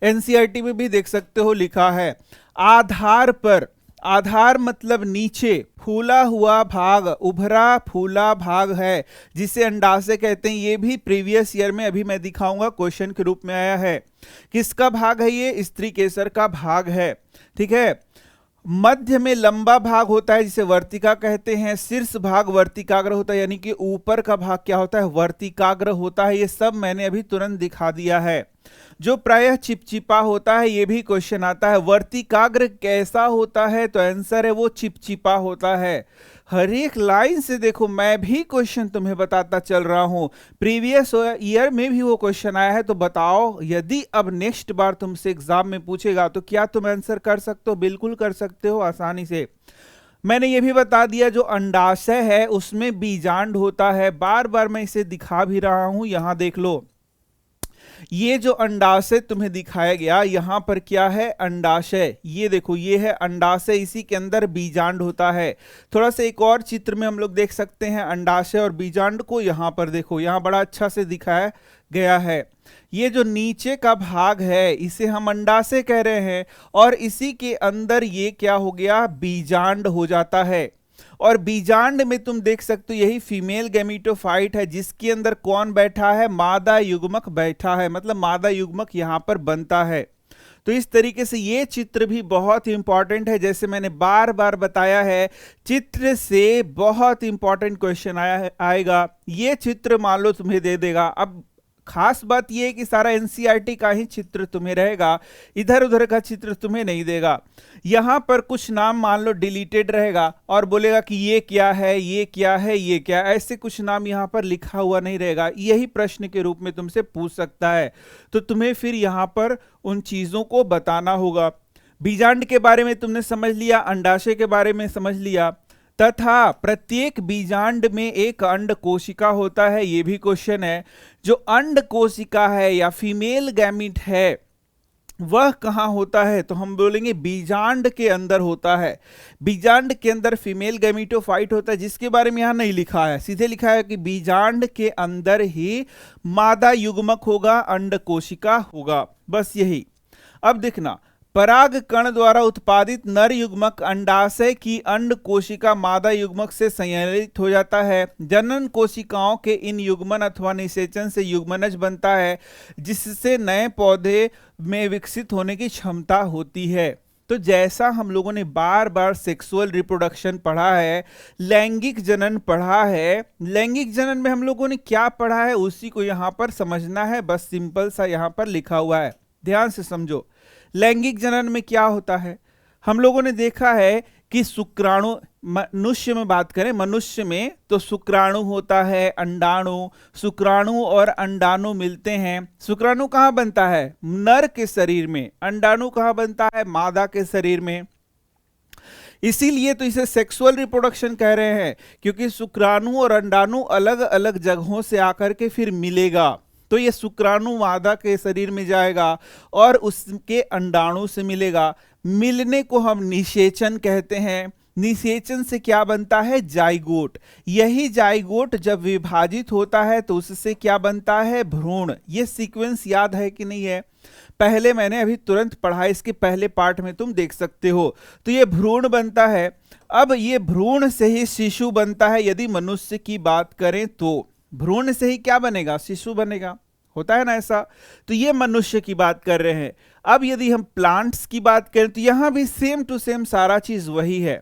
एनसीईआरटी में भी देख सकते हो लिखा है। आधार पर, आधार मतलब नीचे, फूला हुआ भाग, उभरा फूला भाग है जिसे अंडाशय कहते हैं। ये भी प्रीवियस ईयर में, अभी मैं दिखाऊंगा, क्वेश्चन के रूप में आया है। किसका भाग है ये, स्त्री केसर का भाग है। ठीक है, मध्य में लंबा भाग होता है जिसे वर्तिका कहते हैं। शीर्ष भाग वर्तिकाग्र होता है, यानी कि ऊपर का भाग क्या होता है, वर्तिकाग्र होता है। ये सब मैंने अभी तुरंत दिखा दिया है। जो प्रायः चिपचिपा होता है, ये भी क्वेश्चन आता है। वर्तिकाग्र कैसा होता है, तो आंसर है वो चिपचिपा होता है। हर एक लाइन से देखो, मैं भी क्वेश्चन तुम्हें बताता चल रहा हूं। प्रीवियस ईयर में भी वो क्वेश्चन आया है। तो बताओ, यदि अब नेक्स्ट बार तुमसे एग्जाम में पूछेगा तो क्या तुम आंसर कर सकते हो, बिल्कुल कर सकते हो आसानी से। मैंने ये भी बता दिया, जो अंडाशय है उसमें बीजांड होता है। बार बार मैं इसे दिखा भी रहा हूं, यहां देख लो। ये जो अंडाशय तुम्हें दिखाया गया, यहां पर क्या है, अंडाशय। ये देखो, ये है अंडाशय, इसी के अंदर बीजांड होता है। थोड़ा सा एक और चित्र में हम लोग देख सकते हैं अंडाशय और बीजांड को। यहां पर देखो, यहां बड़ा अच्छा से दिखाया गया है। ये जो नीचे का भाग है इसे हम अंडाशय कह रहे हैं और इसी के अंदर ये क्या हो गया, बीजांड हो जाता है। और बीजांड में तुम देख सकते हो यही फीमेल गैमेटोफाइट है, जिसके अंदर कौन बैठा है, मादा युग्मक बैठा है, मतलब मादा युग्मक यहां पर बनता है। तो इस तरीके से ये चित्र भी बहुत ही इंपॉर्टेंट है। जैसे मैंने बार बार बताया है, चित्र से बहुत इंपॉर्टेंट क्वेश्चन आएगा। ये चित्र मान लो तुम्हें दे देगा। अब खास बात यह है कि सारा एनसीईआरटी का ही चित्र तुम्हें रहेगा, इधर उधर का चित्र तुम्हें नहीं देगा। यहां पर कुछ नाम मान लो डिलीटेड रहेगा और बोलेगा कि ये क्या है, ये क्या है, ये क्या है, ऐसे कुछ नाम यहां पर लिखा हुआ नहीं रहेगा। यही प्रश्न के रूप में तुमसे पूछ सकता है, तो तुम्हें फिर यहां पर उन चीजों को बताना होगा। बीजांड के बारे में तुमने समझ लिया, अंडाशय के बारे में समझ लिया, तथा प्रत्येक बीजांड में एक अंड कोशिका होता है। यह भी क्वेश्चन है। जो अंड कोशिका है या फीमेल गैमीट है वह कहां होता है, तो हम बोलेंगे बीजांड के अंदर होता है। बीजांड के अंदर फीमेल गैमेटोफाइट होता है, जिसके बारे में यहां नहीं लिखा है, सीधे लिखा है कि बीजांड के अंदर ही मादा युग्मक होगा, अंड कोशिका होगा, बस यही। अब देखना, पराग कण द्वारा उत्पादित नर युग्मक अंडाशय की अंड कोशिका मादा युग्मक से संयोजित हो जाता है। जनन कोशिकाओं के इन युग्मन अथवा निषेचन से युग्मनज बनता है, जिससे नए पौधे में विकसित होने की क्षमता होती है। तो जैसा हम लोगों ने बार बार सेक्सुअल रिप्रोडक्शन पढ़ा है, लैंगिक जनन पढ़ा है, लैंगिक जनन में हम लोगों ने क्या पढ़ा है उसी को यहाँ पर समझना है। बस सिंपल सा यहाँ पर लिखा हुआ है, ध्यान से समझो। लैंगिक जनन में क्या होता है, हम लोगों ने देखा है कि शुक्राणु, मनुष्य में बात करें, मनुष्य में तो शुक्राणु होता है, अंडाणु, शुक्राणु और अंडाणु मिलते हैं। शुक्राणु कहाँ बनता है, नर के शरीर में, अंडाणु कहाँ बनता है, मादा के शरीर में। इसीलिए तो इसे सेक्सुअल रिप्रोडक्शन कह रहे हैं, क्योंकि शुक्राणु और अंडाणु अलग अलग जगहों से आकर के फिर मिलेगा। तो ये शुक्राणु मादा के शरीर में जाएगा और उसके अंडाणु से मिलेगा। मिलने को हम निषेचन कहते हैं। निषेचन से क्या बनता है, जाइगोट। यही जाइगोट जब विभाजित होता है तो उससे क्या बनता है, भ्रूण। ये सीक्वेंस याद है कि नहीं है, पहले मैंने अभी तुरंत पढ़ा, इसके पहले पार्ट में तुम देख सकते हो। तो ये भ्रूण बनता है। अब ये भ्रूण से ही शिशु बनता है। यदि मनुष्य की बात करें तो भ्रूण से ही क्या बनेगा, शिशु बनेगा, होता है ना ऐसा। तो ये मनुष्य की बात कर रहे हैं। अब यदि हम प्लांट्स की बात करें तो यहां भी सेम टू सेम सारा चीज वही है।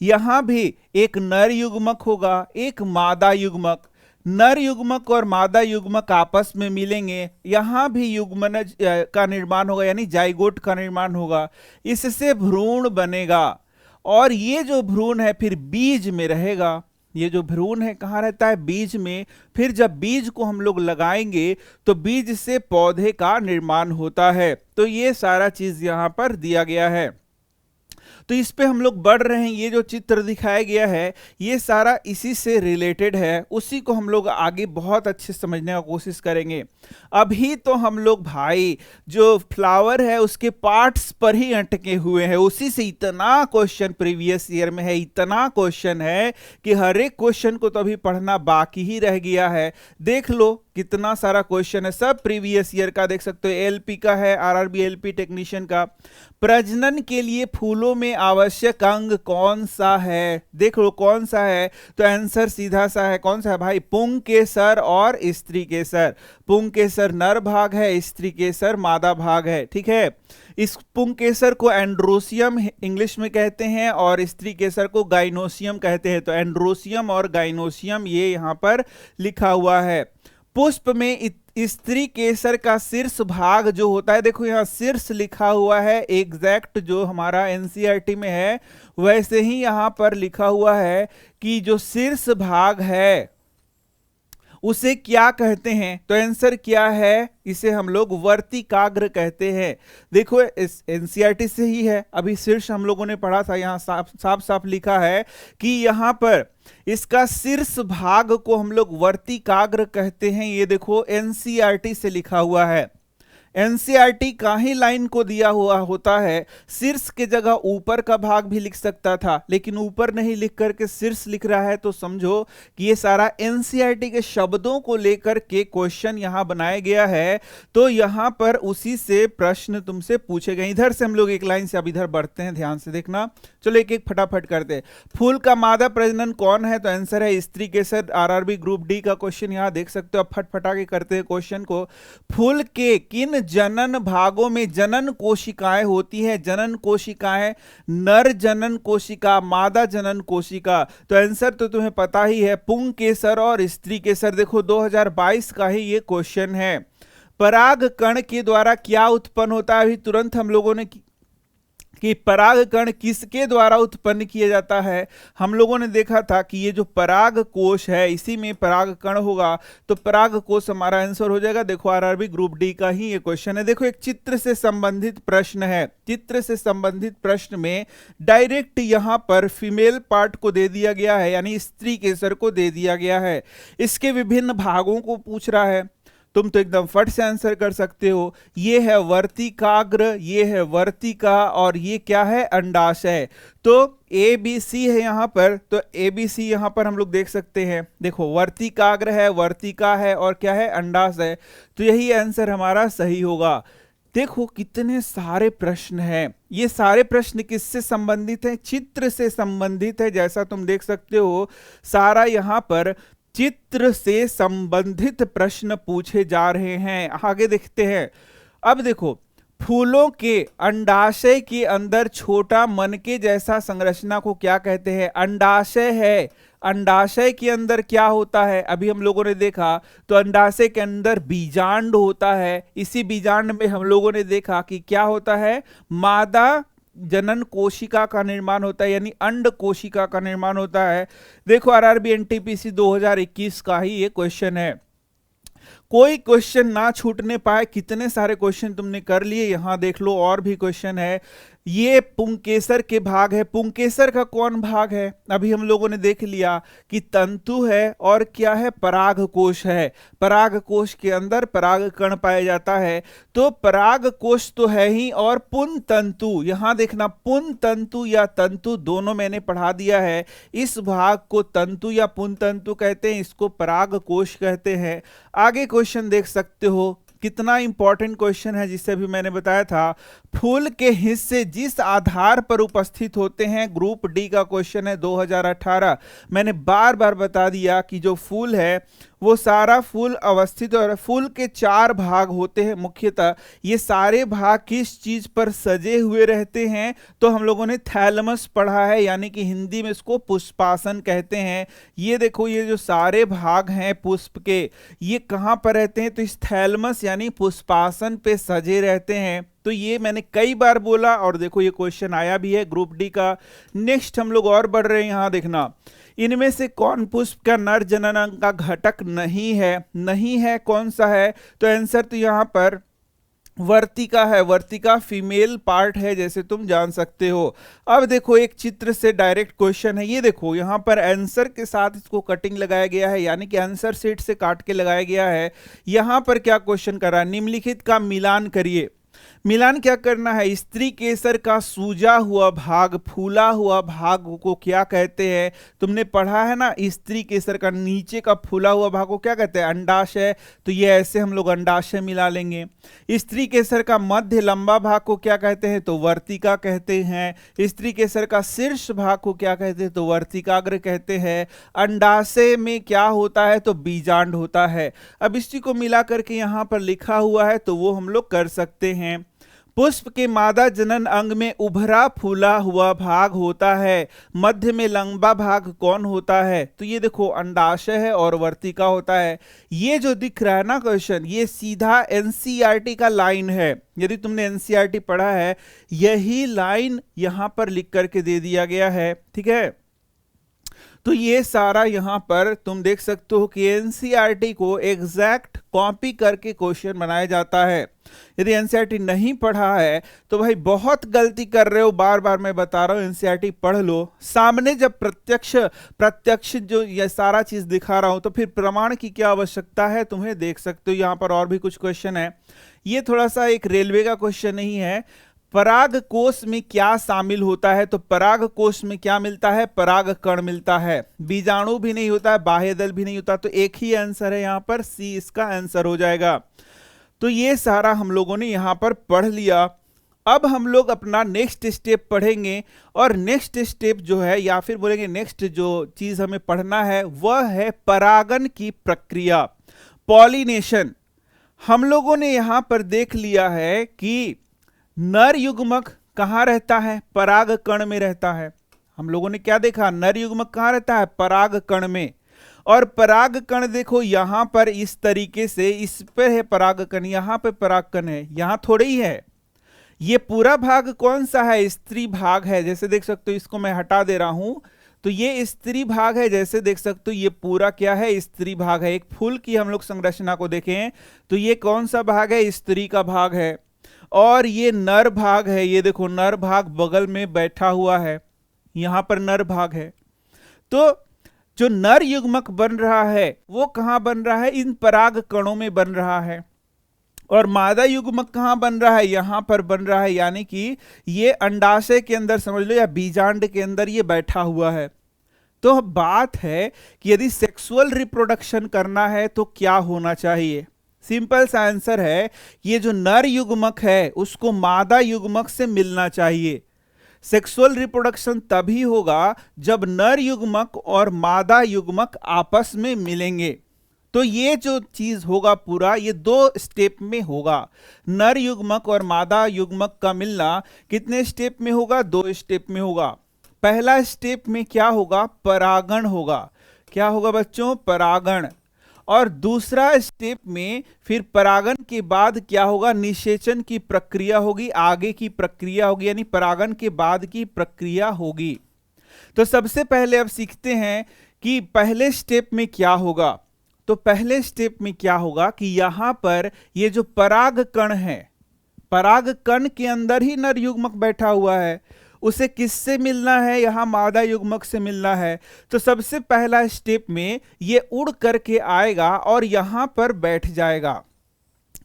यहां भी एक नर युग्मक होगा, एक मादा युग्मक। नर युग्मक और मादा युग्मक आपस में मिलेंगे, यहां भी युग्मनज का निर्माण होगा, यानी जाइगोट का निर्माण होगा। इससे भ्रूण बनेगा और ये जो भ्रूण है फिर बीज में रहेगा। ये जो भ्रूण है कहाँ रहता है, बीज में। फिर जब बीज को हम लोग लगाएंगे तो बीज से पौधे का निर्माण होता है। तो ये सारा चीज यहां पर दिया गया है। तो इस पे हम लोग बढ़ रहे हैं। ये जो चित्र दिखाया गया है ये सारा इसी से रिलेटेड है, उसी को हम लोग आगे बहुत अच्छे समझने का कोशिश करेंगे। अभी तो हम लोग भाई जो फ्लावर है उसके पार्ट्स पर ही अटके हुए हैं, उसी से इतना क्वेश्चन प्रीवियस ईयर में है, इतना क्वेश्चन है कि हर एक क्वेश्चन को तो अभी पढ़ना बाकी ही रह गया है। देख लो कितना सारा क्वेश्चन है, सब प्रीवियस ईयर का देख सकते हो। एलपी का है, आरआरबी एलपी टेक्नीशियन का। प्रजनन के लिए फूलों में आवश्यक अंग कौन सा है, देख लो कौन सा है। तो आंसर सीधा सा है, कौन सा है भाई, पुंकेसर और स्त्री केसर। पुंकेसर नर भाग है, स्त्री केसर मादा भाग है, ठीक है। इस पुंकेसर को एंड्रोसियम इंग्लिश में कहते हैं और स्त्री केसर को गाइनोसियम कहते हैं। तो एंड्रोसियम और गाइनोसियम ये यहाँ पर लिखा हुआ है। पुष्प में स्त्री केसर का शीर्ष भाग जो होता है, देखो यहाँ शीर्ष लिखा हुआ है, एग्जैक्ट जो हमारा एनसीईआरटी में है वैसे ही यहाँ पर लिखा हुआ है कि जो शीर्ष भाग है उसे क्या कहते हैं। तो आंसर क्या है, इसे हम लोग वर्तिकाग्र कहते हैं। देखो इस एनसीईआरटी से ही है, अभी शीर्ष हम लोगों ने पढ़ा था, यहाँ साफ साफ लिखा है कि यहाँ पर इसका शीर्ष भाग को हम लोग वर्तिकाग्र कहते हैं। ये देखो एनसीईआरटी से लिखा हुआ है। एनसीईआरटी का ही लाइन को दिया हुआ होता है। शीर्ष के जगह ऊपर का भाग भी लिख सकता था, लेकिन ऊपर नहीं लिख करके शीर्ष लिख रहा है। तो समझो कि ये सारा एनसीईआरटी के शब्दों को लेकर के क्वेश्चन यहां बनाया गया है। तो यहां पर उसी से प्रश्न तुमसे पूछे गए। इधर से हम लोग एक लाइन से अब इधर बढ़ते हैं, ध्यान से देखना। चलो एक एक फटाफट करते हैं। फूल का मादा प्रजनन कौन है, तो आंसर है स्त्री केसर। आरआरबी ग्रुप डी का क्वेश्चन यहां देख सकते हो। अब फटफटा के करते हैं क्वेश्चन को। फूल के किन जनन भागों में जनन कोशिकाएं होती हैं। जनन कोशिकाएं, नर जनन कोशिका, मादा जनन कोशिका। तो आंसर तो तुम्हें पता ही है, पुंकेसर और स्त्री केसर। देखो 2022 का ही ये क्वेश्चन है। पराग कण के द्वारा क्या उत्पन्न होता है, अभी तुरंत हम लोगों ने कि पराग कण किसके द्वारा उत्पन्न किया जाता है। हम लोगों ने देखा था कि ये जो पराग कोश है इसी में पराग कण होगा। तो पराग कोश हमारा आंसर हो जाएगा। देखो आरआरबी ग्रुप डी का ही ये क्वेश्चन है। देखो एक चित्र से संबंधित प्रश्न है। चित्र से संबंधित प्रश्न में डायरेक्ट यहां पर फीमेल पार्ट को दे दिया गया है, यानी स्त्री केसर को दे दिया गया है। इसके विभिन्न भागों को पूछ रहा है। तुम तो एकदम फट से आंसर कर सकते हो। ये है वर्तिकाग्र, ये है वर्तिका और ये क्या है, अंडाशय। तो ए बी सी है यहाँ पर। तो ए बी सी यहाँ पर हम लोग देख सकते हैं। देखो वर्तिकाग्र है, वर्तिका है और क्या है, अंडाशय। तो यही आंसर हमारा सही होगा। देखो कितने सारे प्रश्न हैं। ये सारे प्रश्न किससे संबंधित हैं? चित्र से संबंधित है। जैसा तुम देख सकते हो सारा यहाँ पर चित्र से संबंधित प्रश्न पूछे जा रहे हैं। आगे देखते हैं। अब देखो, फूलों के अंडाशय के अंदर छोटा मनके जैसा संरचना को क्या कहते हैं? अंडाशय है। अंडाशय के अंदर क्या होता है? अभी हम लोगों ने देखा तो अंडाशय के अंदर बीजांड होता है। इसी बीजांड में हम लोगों ने देखा कि क्या होता है? मादा जनन कोशिका का निर्माण होता है, यानी अंड कोशिका का निर्माण होता है। देखो आरआरबी एनटीपीसी 2021 का ही ये क्वेश्चन है। कोई क्वेश्चन ना छूटने पाए। कितने सारे क्वेश्चन तुमने कर लिए, यहां देख लो और भी क्वेश्चन है। ये पुंकेसर के भाग है। पुंकेसर का कौन भाग है? अभी हम लोगों ने देख लिया कि तंतु है और क्या है? परागकोश है। परागकोश के अंदर पराग कण पाया जाता है। तो परागकोश तो है ही, और पुंज तंतु, यहां देखना पुंज तंतु या तंतु दोनों मैंने पढ़ा दिया है। इस भाग को तंतु या पुंज तंतु कहते हैं, इसको परागकोश कहते हैं। आगे क्वेश्चन देख सकते हो, कितना इंपॉर्टेंट क्वेश्चन है जिससे भी मैंने बताया था। फूल के हिस्से जिस आधार पर उपस्थित होते हैं, ग्रुप डी का क्वेश्चन है 2018। मैंने बार बार बता दिया कि जो फूल है वो सारा फूल अवस्थित, और फूल के 4 भाग होते हैं मुख्यतः। ये सारे भाग किस चीज पर सजे हुए रहते हैं? तो हम लोगों ने थैलमस पढ़ा है, यानी कि हिंदी में इसको पुष्पासन कहते हैं। ये देखो, ये जो सारे भाग हैं पुष्प के, ये कहां पर रहते हैं? तो इस थैलमस यानी पुष्पासन पे सजे रहते हैं। तो ये मैंने कई बार बोला, और देखो ये क्वेश्चन आया भी है ग्रुप डी का। नेक्स्ट हम लोग और बढ़ रहे हैं। यहां देखना, इनमें से कौन पुष्प का नर जनन अंग का घटक नहीं है? नहीं है, कौन सा है? तो आंसर तो यहां पर वर्तिका है। वर्तिका फीमेल पार्ट है, जैसे तुम जान सकते हो। अब देखो एक चित्र से डायरेक्ट क्वेश्चन है। ये देखो यहां पर आंसर के साथ इसको कटिंग लगाया गया है, यानी कि आंसर शीट से काट के लगाया गया है। यहां पर क्या क्वेश्चन कर रहा है? निम्नलिखित का मिलान करिए। मिलान क्या करना है? स्त्री केसर का सूजा हुआ भाग, फूला हुआ भाग को क्या कहते हैं? तुमने पढ़ा है ना, स्त्री केसर का नीचे का फूला हुआ भाग को क्या कहते हैं? अंडाशय। तो ये ऐसे हम लोग अंडाशय मिला लेंगे। स्त्री केसर का मध्य लंबा भाग को क्या कहते हैं? तो वर्तिका कहते हैं। स्त्री केसर का शीर्ष भाग को क्या कहते हैं? तो वर्तिकाग्र कहते हैं। अंडाशय में क्या होता है? तो बीजांड होता है। अब इसी को मिला करके यहां पर लिखा हुआ है, तो वो हम लोग कर सकते हैं। पुष्प के मादा जनन अंग में उभरा फूला हुआ भाग होता है। मध्य में लंबा भाग कौन होता है? तो ये देखो अंडाशय है और वर्तिका होता है। ये जो दिख रहा है ना क्वेश्चन, ये सीधा एनसीईआरटी का लाइन है। यदि तुमने एनसीईआरटी पढ़ा है, यही लाइन यहां पर लिख करके दे दिया गया है। ठीक है, तो ये सारा यहां पर तुम देख सकते हो कि एनसीईआरटी को एग्जैक्ट कॉपी करके क्वेश्चन बनाया जाता है। यदि एनसीईआरटी नहीं पढ़ा है तो भाई बहुत गलती कर रहे हो। बार बार मैं बता रहा हूं, एनसीईआरटी पढ़ लो। सामने जब प्रत्यक्ष जो ये सारा चीज दिखा रहा हूं, तो फिर प्रमाण की क्या आवश्यकता है? तुम्हें देख सकते हो यहां पर और भी कुछ क्वेश्चन है। ये थोड़ा सा एक रेलवे का क्वेश्चन नहीं है। पराग कोश में क्या शामिल होता है? तो पराग कोश में क्या मिलता है? पराग कण मिलता है। बीजाणु भी नहीं होता है, बाह्यदल भी नहीं होता। तो एक ही आंसर है यहां पर, सी इसका आंसर हो जाएगा। तो ये सारा हम लोगों ने यहां पर पढ़ लिया। अब हम लोग अपना नेक्स्ट स्टेप पढ़ेंगे, और नेक्स्ट स्टेप जो है, या फिर बोलेंगे नेक्स्ट जो चीज हमें पढ़ना है, वह है परागन की प्रक्रिया, पॉलिनेशन। हम लोगों ने यहां पर देख लिया है कि नर युग्मक कहां रहता है? पराग कण में रहता है। हम लोगों ने क्या देखा? नर युग्मक कहां रहता है? पराग कण में। और पराग कण देखो यहां पर इस तरीके से, इस पे है पराग कण, यहां पे पराग कण है, यहां थोड़े ही है। ये पूरा भाग कौन सा है? स्त्री भाग है। जैसे देख सकते हो, इसको मैं हटा दे रहा हूं, तो ये स्त्री भाग है। जैसे देख सकते हो, ये पूरा क्या है? स्त्री भाग है। एक फूल की हम लोग संरचना को देखें तो ये कौन सा भाग है? स्त्री का भाग है। और ये नर भाग है। ये देखो नर भाग बगल में बैठा हुआ है, यहां पर नर भाग है। तो जो नर युग्मक बन रहा है वो कहां बन रहा है? इन पराग कणों में बन रहा है। और मादा युग्मक कहां बन रहा है? यहां पर बन रहा है, यानी कि ये अंडाशय के अंदर समझ लो, या बीजांड के अंदर ये बैठा हुआ है। तो बात है कि यदि सेक्सुअल रिप्रोडक्शन करना है तो क्या होना चाहिए? सिंपल सा आंसर है, ये जो नर युग्मक है उसको मादा युग्मक से मिलना चाहिए। सेक्सुअल रिप्रोडक्शन तभी होगा जब नर युग्मक और मादा युग्मक आपस में मिलेंगे। तो ये जो चीज होगा पूरा, ये 2 स्टेप में होगा। नर युग्मक और मादा युग्मक का मिलना कितने स्टेप में होगा? 2 स्टेप में होगा। पहला स्टेप में क्या होगा? परागण होगा। क्या होगा बच्चों? परागण। और दूसरा स्टेप में फिर परागण के बाद क्या होगा? निषेचन की प्रक्रिया होगी, आगे की प्रक्रिया होगी, यानी परागण के बाद की प्रक्रिया होगी। तो सबसे पहले अब सीखते हैं कि पहले स्टेप में क्या होगा। तो पहले स्टेप में क्या होगा कि यहां पर ये जो पराग कण है, पराग कण के अंदर ही नर युग्मक बैठा हुआ है, उसे किससे मिलना है? यहां मादा युग्मक से मिलना है। तो सबसे पहला स्टेप में ये उड़ करके आएगा और यहां पर बैठ जाएगा।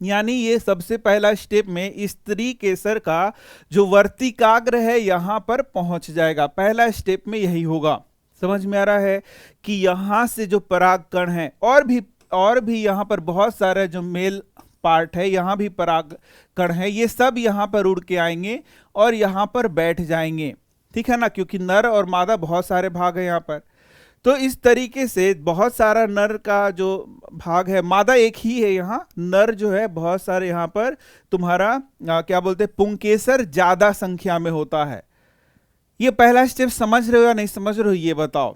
यानी ये सबसे पहला स्टेप में स्त्री केसर का जो वर्तिकाग्र है यहां पर पहुंच जाएगा। पहला स्टेप में यही होगा। समझ में आ रहा है कि यहां से जो पराग कण है, और भी यहां पर बहुत सारे जो मेल पार्ट है, यहां भी पराग कण है, ये सब यहां पर उड़ के आएंगे और यहां पर बैठ जाएंगे। ठीक है ना, क्योंकि नर और मादा बहुत सारे भाग है यहां पर। तो इस तरीके से बहुत सारा नर का जो भाग है, मादा एक ही है, यहाँ नर जो है बहुत सारे यहाँ पर तुम्हारा क्या बोलते हैं, पुंकेसर ज्यादा संख्या में होता है। ये पहला स्टेप समझ रहे हो या नहीं समझ रहे हो, ये बताओ।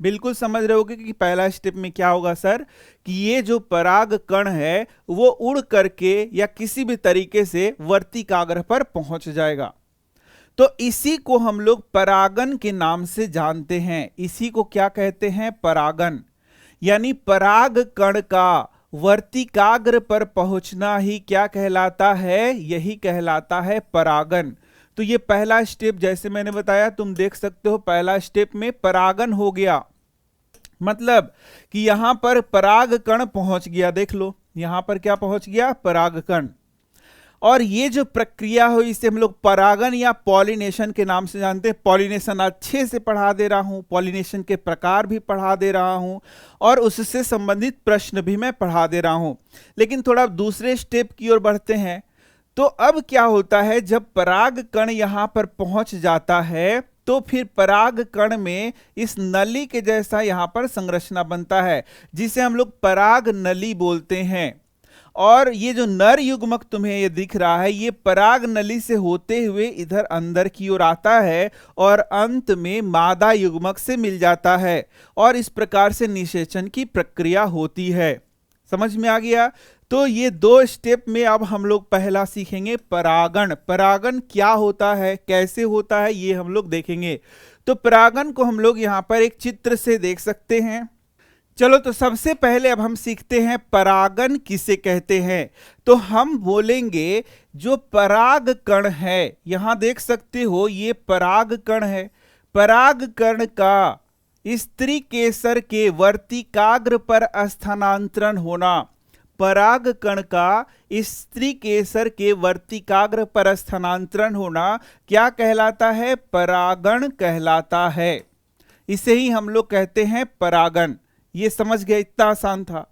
बिल्कुल समझ रहे होगे कि पहला स्टेप में क्या होगा सर, कि ये जो पराग कण है वो उड़ करके या किसी भी तरीके से वर्तिकाग्र पर पहुंच जाएगा। तो इसी को हम लोग परागन के नाम से जानते हैं। इसी को क्या कहते हैं? परागन। यानी पराग कण का वर्तिकाग्र पर पहुंचना ही क्या कहलाता है? यही कहलाता है परागन। तो ये पहला स्टेप, जैसे मैंने बताया, तुम देख सकते हो पहला स्टेप में परागन हो गया, मतलब कि यहां पर पराग कण पहुंच गया। देख लो यहां पर क्या पहुंच गया? पराग कण। और ये जो प्रक्रिया हो इसे हम लोग परागन या पॉलिनेशन के नाम से जानते हैं। पॉलिनेशन अच्छे से पढ़ा दे रहा हूं, पॉलिनेशन के प्रकार भी पढ़ा दे रहा हूं और उससे संबंधित प्रश्न भी मैं पढ़ा दे रहा हूं। लेकिन थोड़ा दूसरे स्टेप की ओर बढ़ते हैं। तो अब क्या होता है, जब पराग कण यहां पर पहुंच जाता है तो फिर पराग कण में इस नली के जैसा यहां पर संरचना बनता है, जिसे हम लोग पराग नली बोलते हैं। और ये जो नर युग्मक तुम्हें ये दिख रहा है, ये पराग नली से होते हुए इधर अंदर की ओर आता है और अंत में मादा युग्मक से मिल जाता है और इस प्रकार से निषेचन की प्रक्रिया होती है। समझ में आ गया? तो ये 2 स्टेप में अब हम लोग पहला सीखेंगे परागण। परागण क्या होता है, कैसे होता है, ये हम लोग देखेंगे। तो परागण को हम लोग यहाँ पर एक चित्र से देख सकते हैं। चलो तो सबसे पहले अब हम सीखते हैं परागण किसे कहते हैं। तो हम बोलेंगे जो पराग कण है, यहां देख सकते हो ये पराग कण है। पराग कण का स्त्री केसर के वर्तिकाग्र पर स्थानांतरण होना, पराग कण का स्त्री केसर के वर्तिकाग्र पर स्थानांतरण होना क्या कहलाता है? परागण कहलाता है। इसे ही हम लोग कहते हैं परागण। ये समझ गए, इतना आसान था।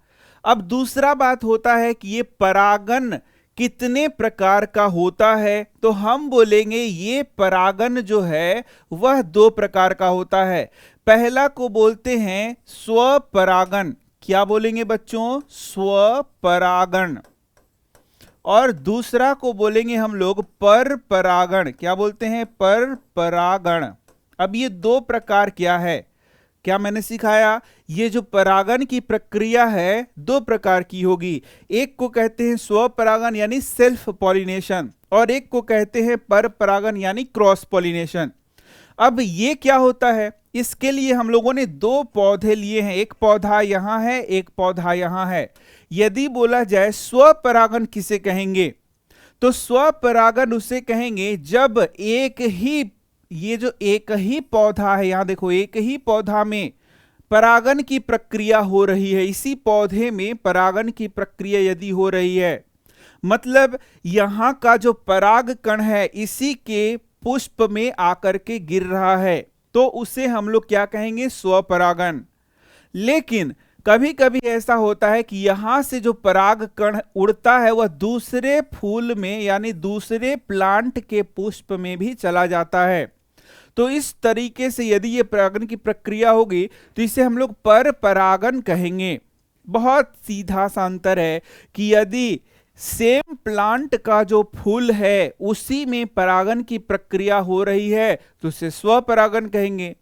अब दूसरा बात होता है कि ये परागण कितने प्रकार का होता है। तो हम बोलेंगे ये परागण जो है वह 2 प्रकार का होता है। पहला को बोलते हैं स्वपरागण। क्या बोलेंगे बच्चों? स्वपरागण। और दूसरा को बोलेंगे हम लोग पर परागण। क्या बोलते हैं? पर परागण। अब ये 2 प्रकार क्या है, क्या मैंने सिखाया? ये जो परागण की प्रक्रिया है 2 प्रकार की होगी। एक को कहते हैं स्वपरागण यानी सेल्फ पॉलिनेशन, और एक को कहते हैं पर परागण यानी क्रॉस पॉलिनेशन। अब ये क्या होता है, इसके लिए हम लोगों ने 2 पौधे लिए हैं। एक पौधा यहां है, एक पौधा यहां है। यदि बोला जाए स्वपरागण किसे कहेंगे, तो स्वपरागण उसे कहेंगे जब ये जो एक ही पौधा है, यहां देखो एक ही पौधा में परागण की प्रक्रिया हो रही है। इसी पौधे में परागण की प्रक्रिया यदि हो रही है, मतलब यहां का जो पराग कण है इसी के पुष्प में आकर के गिर रहा है, तो उसे हम लोग क्या कहेंगे? स्वपरागण। लेकिन कभी कभी ऐसा होता है कि यहां से जो पराग कण उड़ता है वह दूसरे फूल में यानी दूसरे प्लांट के पुष्प में भी चला जाता है। तो इस तरीके से यदि ये परागन की प्रक्रिया होगी तो इसे हम लोग पर परागन कहेंगे। बहुत सीधा सा अंतर है कि यदि सेम प्लांट का जो फूल है उसी में परागन की प्रक्रिया हो रही है तो उसे स्वपरागन कहेंगे।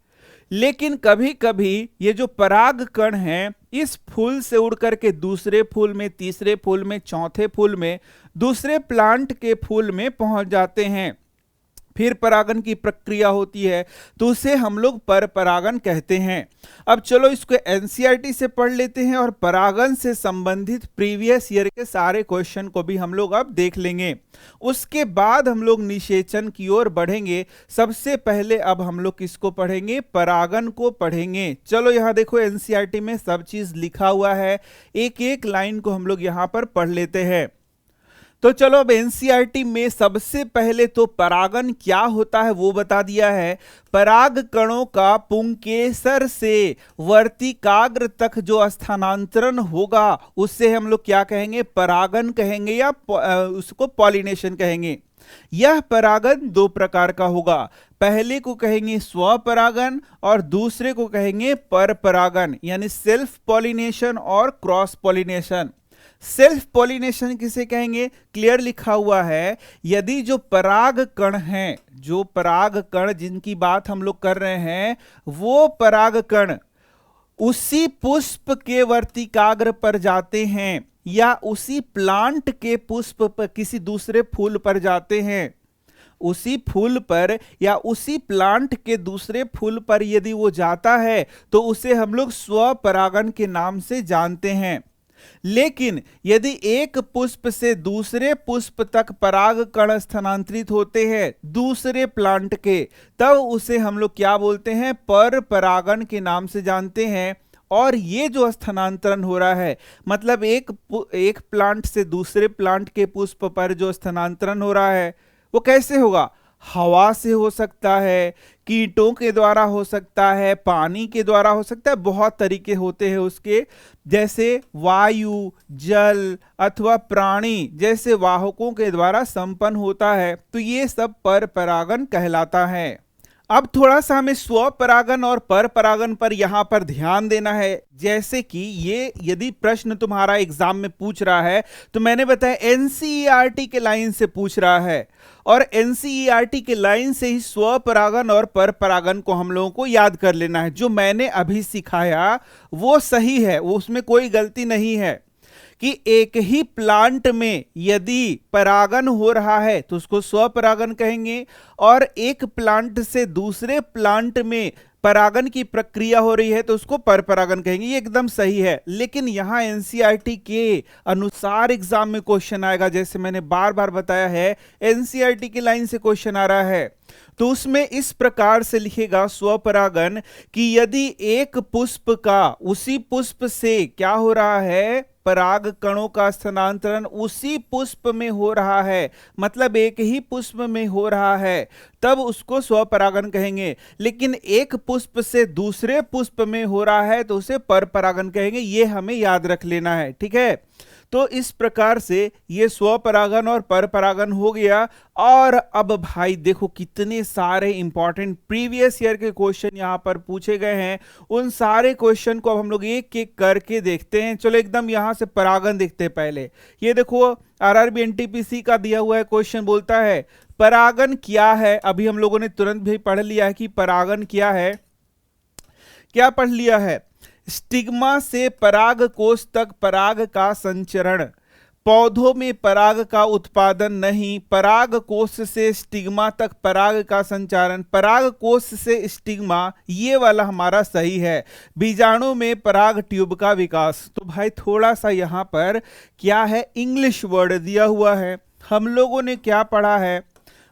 लेकिन कभी कभी ये जो पराग कण हैं इस फूल से उड़ करके दूसरे फूल में, तीसरे फूल में, चौथे फूल में, दूसरे प्लांट के फूल में पहुंच जाते हैं, फिर परागन की प्रक्रिया होती है तो उसे हम लोग पर परागन कहते हैं। अब चलो इसको एनसीईआरटी से पढ़ लेते हैं और परागन से संबंधित प्रीवियस ईयर के सारे क्वेश्चन को भी हम लोग अब देख लेंगे। उसके बाद हम लोग निषेचन की ओर बढ़ेंगे। सबसे पहले अब हम लोग किसको पढ़ेंगे? परागन को पढ़ेंगे। चलो यहां देखो एनसीईआरटी में सब चीज लिखा हुआ है, एक एक लाइन को हम लोग यहां पर पढ़ लेते हैं। तो चलो अब एनसीईआरटी में सबसे पहले तो परागन क्या होता है वो बता दिया है। पराग कणों का पुंकेसर से वर्तिकाग्र तक जो स्थानांतरण होगा उससे हम लोग क्या कहेंगे? परागन कहेंगे या उसको पॉलिनेशन कहेंगे। यह परागन दो प्रकार का होगा, पहले को कहेंगे स्वपरागन और दूसरे को कहेंगे पर परागन, यानी सेल्फ पॉलिनेशन और क्रॉस पॉलिनेशन। सेल्फ पॉलिनेशन किसे कहेंगे? क्लियर लिखा हुआ है, यदि जो पराग कण हैं, जो पराग कण जिनकी बात हम लोग कर रहे हैं, वो पराग कण उसी पुष्प के वर्तिकाग्र पर जाते हैं या उसी प्लांट के पुष्प पर किसी दूसरे फूल पर जाते हैं, उसी फूल पर या उसी प्लांट के दूसरे फूल पर यदि वो जाता है तो उसे हम लोग स्वपरागन के नाम से जानते हैं। लेकिन यदि एक पुष्प से दूसरे पुष्प तक पराग कण स्थानांतरित होते हैं दूसरे प्लांट के, तब उसे हम लोग क्या बोलते हैं? पर परागन के नाम से जानते हैं। और ये जो स्थानांतरण हो रहा है, मतलब एक प्लांट से दूसरे प्लांट के पुष्प पर जो स्थानांतरण हो रहा है वो कैसे होगा? हवा से हो सकता है, कीटों के द्वारा हो सकता है, पानी के द्वारा हो सकता है, बहुत तरीके होते हैं उसके, जैसे वायु, जल अथवा प्राणी जैसे वाहकों के द्वारा संपन्न होता है। तो ये सब पर परागन कहलाता है। अब थोड़ा सा हमें स्वपरागन और पर परागन पर यहां पर ध्यान देना है। जैसे कि ये यदि प्रश्न तुम्हारा एग्जाम में पूछ रहा है तो मैंने बताया एनसीईआरटी के लाइन से पूछ रहा है, और एनसीईआरटी के लाइन से ही स्वपरागन और पर परागन को हम लोगों को याद कर लेना है। जो मैंने अभी सिखाया वो सही है, वो उसमें कोई गलती नहीं है कि एक ही प्लांट में यदि परागन हो रहा है तो उसको स्वपरागन कहेंगे, और एक प्लांट से दूसरे प्लांट में परागन की प्रक्रिया हो रही है तो उसको पर परागन कहेंगे। ये एकदम सही है। लेकिन यहां एनसीईआरटी के अनुसार एग्जाम में क्वेश्चन आएगा, जैसे मैंने बार बार बताया है एनसीईआरटी की लाइन से क्वेश्चन आ रहा है, तो उसमें इस प्रकार से लिखेगा स्वपरागन कि यदि एक पुष्प का उसी पुष्प से क्या हो रहा है? पराग कणों का स्थानांतरण उसी पुष्प में हो रहा है, मतलब एक ही पुष्प में हो रहा है, तब उसको स्वपरागन कहेंगे। लेकिन एक पुष्प से दूसरे पुष्प में हो रहा है तो उसे पर परागन कहेंगे। ये हमें याद रख लेना है, ठीक है। तो इस प्रकार से ये स्वपरागन और पर परागन हो गया। और अब भाई देखो कितने सारे इंपॉर्टेंट प्रीवियस ईयर के क्वेश्चन यहां पर पूछे गए हैं। उन सारे क्वेश्चन को अब हम लोग एक एक करके देखते हैं। चलो एकदम यहां से परागन देखते हैं। पहले ये देखो आरआरबी एनटीपीसी का दिया हुआ है क्वेश्चन, बोलता है परागन क्या है। अभी हम लोगों ने तुरंत भी पढ़ लिया है कि परागन क्या है। क्या पढ़ लिया है? स्टिग्मा से पराग कोष तक पराग का संचरण, पौधों में पराग का उत्पादन नहीं, पराग कोष से स्टिग्मा तक पराग का संचारण, पराग कोष से स्टिग्मा, ये वाला हमारा सही है। बीजाणु में पराग ट्यूब का विकास। तो भाई थोड़ा सा यहां पर क्या है, इंग्लिश वर्ड दिया हुआ है। हम लोगों ने क्या पढ़ा है?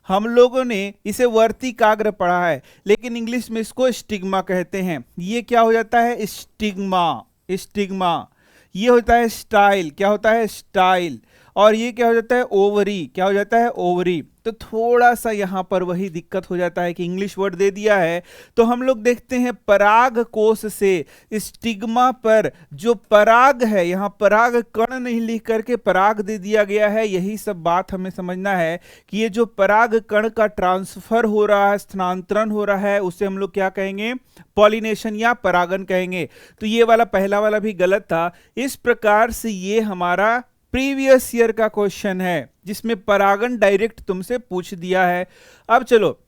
हम लोगों ने इसे वर्तिकाग्र पढ़ा है, लेकिन इंग्लिश में इसको स्टिग्मा कहते हैं। ये क्या हो जाता है? स्टिग्मा। स्टिग्मा ये होता है स्टाइल। क्या होता है? स्टाइल। और ये क्या हो जाता है? ओवरी। क्या हो जाता है? ओवरी। तो थोड़ा सा यहां पर वही दिक्कत हो जाता है कि इंग्लिश वर्ड दे दिया है। तो हम लोग देखते हैं पराग कोश से स्टिग्मा पर जो पराग है, यहां पराग कण नहीं लिख करके पराग दे दिया गया है। यही सब बात हमें समझना है कि ये जो पराग कण का ट्रांसफर हो रहा है, स्थानांतरण हो रहा है, उसे हम लोग क्या कहेंगे? पॉलिनेशन या परागन कहेंगे। तो ये वाला पहला वाला भी गलत था। इस प्रकार से ये हमारा प्रीवियस ईयर का क्वेश्चन है जिसमें परागन डायरेक्ट तुमसे पूछ दिया है। अब चलो,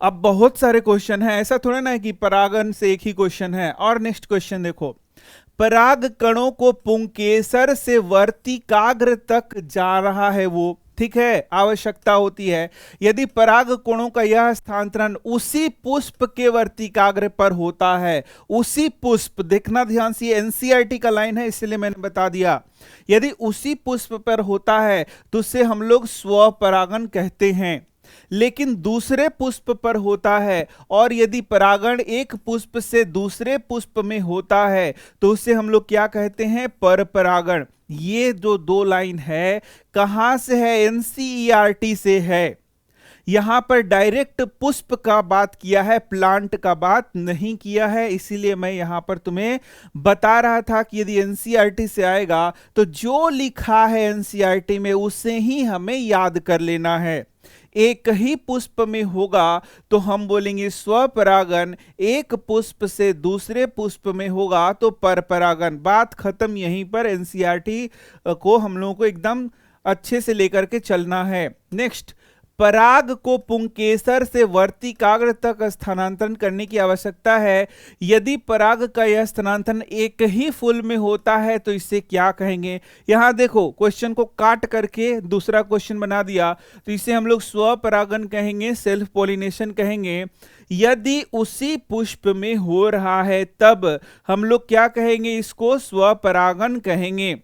अब बहुत सारे क्वेश्चन हैं, ऐसा थोड़ा ना है कि परागन से एक ही क्वेश्चन है। और नेक्स्ट क्वेश्चन देखो, पराग कणों को पुंकेसर से वर्तिकाग्र तक जा रहा है वो, ठीक है, आवश्यकता होती है। यदि पराग कणों का यह स्थानांतरण उसी पुष्प के वर्तिकाग्र पर होता है, उसी पुष्प, देखना ध्यान से, एनसीईआरटी का लाइन है इसलिए मैंने बता दिया, यदि उसी पुष्प पर होता है तो उसे हम लोग स्वपरागन कहते हैं। लेकिन दूसरे पुष्प पर होता है और यदि परागण एक पुष्प से दूसरे पुष्प में होता है तो उसे हम लोग क्या कहते हैं? परपरागण। ये जो दो लाइन है कहां से है? एनसीईआरटी से है। यहां पर डायरेक्ट पुष्प का बात किया है, प्लांट का बात नहीं किया है। इसीलिए मैं यहां पर तुम्हें बता रहा था कि यदि एनसीईआरटी से आएगा तो जो लिखा है एनसीईआरटी में उसे ही हमें याद कर लेना है। एक ही पुष्प में होगा तो हम बोलेंगे स्वपरागन, एक पुष्प से दूसरे पुष्प में होगा तो परपरागन। बात खत्म। यहीं पर एनसीईआरटी को हम लोगों को एकदम अच्छे से लेकर के चलना है। नेक्स्ट, पराग को पुंकेसर से वर्तिकाग्र तक स्थानांतरण करने की आवश्यकता है। यदि पराग का यह स्थानांतरण एक ही फूल में होता है तो इसे क्या कहेंगे? यहां देखो, क्वेश्चन को काट करके दूसरा क्वेश्चन बना दिया, तो इसे हम लोग स्वपरागन कहेंगे, सेल्फ पॉलिनेशन कहेंगे। यदि उसी पुष्प में हो रहा है तब हम लोग क्या कहेंगे? इसको स्वपरागन कहेंगे,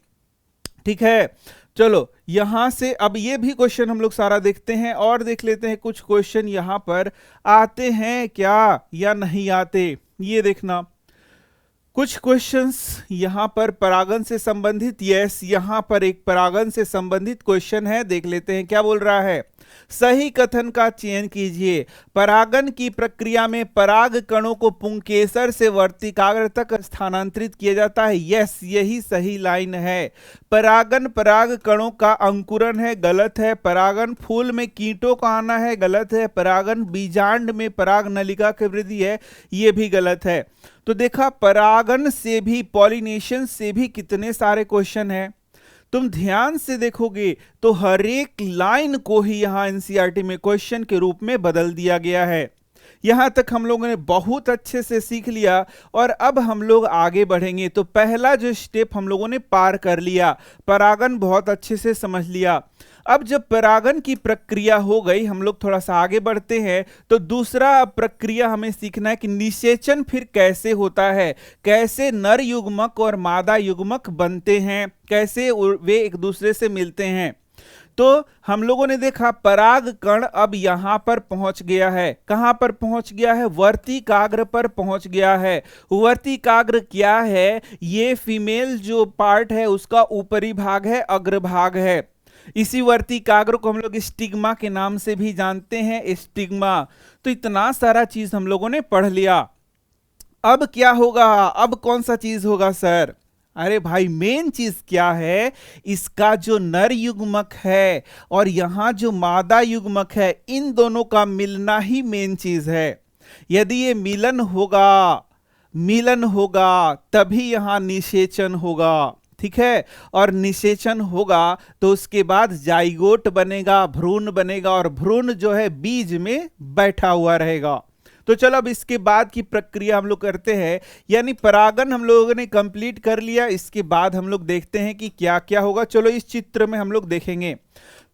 ठीक है। चलो यहां से अब ये भी क्वेश्चन हम लोग सारा देखते हैं और देख लेते हैं कुछ क्वेश्चन यहां पर आते हैं क्या या नहीं आते। ये देखना, कुछ क्वेश्चंस यहां पर परागन से संबंधित, यस, यहां पर एक परागन से संबंधित क्वेश्चन है, देख लेते हैं क्या बोल रहा है। सही कथन का चयन कीजिए। परागन की प्रक्रिया में पराग कणों को पुंकेसर से वर्तिकाग्र तक स्थानांतरित किया जाता है। यस, यही सही लाइन है। परागन पराग कणों का अंकुरन है, गलत है। परागन फूल में कीटों का आना है, गलत है। परागन बीजांड में पराग नलिका की वृद्धि है, यह भी गलत है। तो देखा, परागन से भी, पॉलिनेशन से भी कितने सारे क्वेश्चन हैं। तुम ध्यान से देखोगे तो हर एक लाइन को ही यहां एनसीईआरटी में क्वेश्चन के रूप में बदल दिया गया है। यहां तक हम लोगों ने बहुत अच्छे से सीख लिया और अब हम लोग आगे बढ़ेंगे। तो पहला जो स्टेप हम लोगों ने पार कर लिया, परागन बहुत अच्छे से समझ लिया। अब जब परागन की प्रक्रिया हो गई, हम लोग थोड़ा सा आगे बढ़ते हैं। तो दूसरा प्रक्रिया हमें सीखना है कि निषेचन फिर कैसे होता है, कैसे नर युग्मक और मादा युग्मक बनते हैं, कैसे वे एक दूसरे से मिलते हैं। तो हम लोगों ने देखा पराग कण अब यहां पर पहुंच गया है। कहां पर पहुंच गया है? वर्तिकाग्र पर पहुंच गया है। वर्तिकाग्र क्या है? ये फीमेल जो पार्ट है उसका ऊपरी भाग है, अग्रभाग है। इसी वर्तिकाग्र को हम लोग स्टिग्मा के नाम से भी जानते हैं, स्टिग्मा। तो इतना सारा चीज हम लोगों ने पढ़ लिया। अब क्या होगा? अब कौन सा चीज होगा सर? अरे भाई, मेन चीज क्या है? इसका जो नर युग्मक है और यहां जो मादा युग्मक है, इन दोनों का मिलना ही मेन चीज है। यदि ये मिलन होगा तभी यहां निषेचन होगा, ठीक है। और निषेचन होगा तो उसके बाद जाइगोट बनेगा, भ्रूण बनेगा और भ्रूण जो है बीज में बैठा हुआ रहेगा। तो चलो अब इसके बाद की प्रक्रिया हम लोग करते हैं, यानी परागन हम लोगों ने कंप्लीट कर लिया। इसके बाद हम लोग देखते हैं कि क्या क्या होगा। चलो इस चित्र में हम लोग देखेंगे।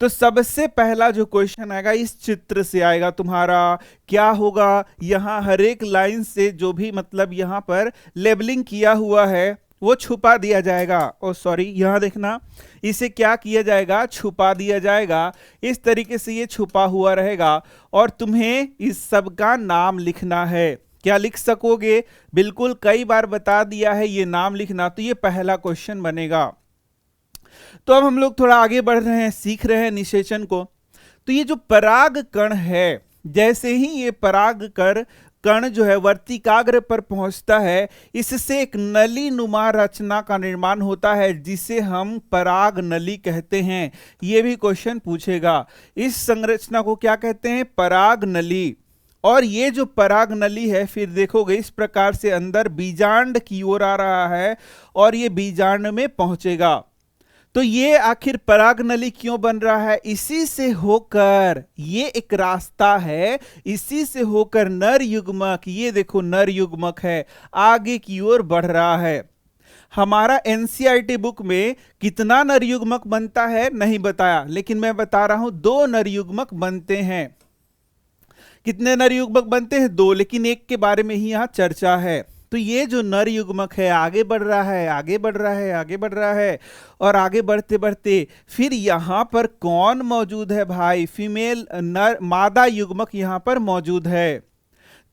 तो सबसे पहला जो क्वेश्चन आएगा इस चित्र से आएगा तुम्हारा। क्या होगा? यहां हर एक लाइन से जो भी मतलब यहां पर लेबलिंग किया हुआ है वो छुपा दिया जाएगा। ओ सॉरी, यहां देखना, इसे क्या किया जाएगा? छुपा दिया जाएगा। इस तरीके से ये छुपा हुआ रहेगा और तुम्हें इस सब का नाम लिखना है। क्या लिख सकोगे? बिल्कुल, कई बार बता दिया है ये नाम लिखना। तो ये पहला क्वेश्चन बनेगा। तो अब हम लोग थोड़ा आगे बढ़ रहे हैं, सीख रहे हैं निषेचन को। तो ये जो पराग कण है, जैसे ही ये पराग कण जो है वर्तिकाग्र पर पहुंचता है, इससे एक नली नुमा रचना का निर्माण होता है जिसे हम पराग नली कहते हैं। ये भी क्वेश्चन पूछेगा, इस संरचना को क्या कहते हैं? पराग नली। और ये जो पराग नली है, फिर देखोगे इस प्रकार से अंदर बीजांड की ओर आ रहा है और ये बीजांड में पहुंचेगा। तो ये आखिर पराग नली क्यों बन रहा है? इसी से होकर, ये एक रास्ता है, इसी से होकर नर युग्मक, ये देखो नर युग्मक है, आगे की ओर बढ़ रहा है। हमारा एनसीईआरटी बुक में कितना नर युग्मक बनता है नहीं बताया, लेकिन मैं बता रहा हूं 2 नर युग्मक बनते हैं। कितने नर युग्मक बनते हैं? 2, लेकिन एक के बारे में ही यहां चर्चा है। तो ये जो नर युग्मक है आगे बढ़ रहा है, आगे बढ़ रहा है, आगे बढ़ रहा है, और आगे बढ़ते बढ़ते फिर यहां पर कौन मौजूद है भाई? फीमेल नर मादा युग्मक यहां पर मौजूद है।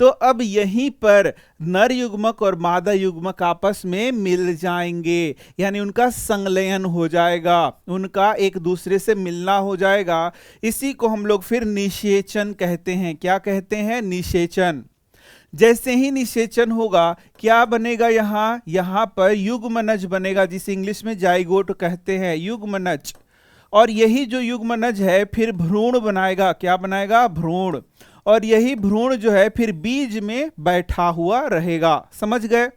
तो अब यहीं पर नर युग्मक और मादा युग्मक आपस में मिल जाएंगे, यानी उनका संलयन हो जाएगा, उनका एक दूसरे से मिलना हो जाएगा। इसी को हम लोग फिर निषेचन कहते हैं। क्या कहते हैं? निषेचन। जैसे ही निषेचन होगा क्या बनेगा? यहां पर युग्मनज बनेगा, जिसे इंग्लिश में जाइगोट कहते हैं, युग्मनज। और यही जो युग्मनज है फिर भ्रूण बनाएगा। क्या बनाएगा? भ्रूण। और यही भ्रूण जो है फिर बीज में बैठा हुआ रहेगा। समझ गए?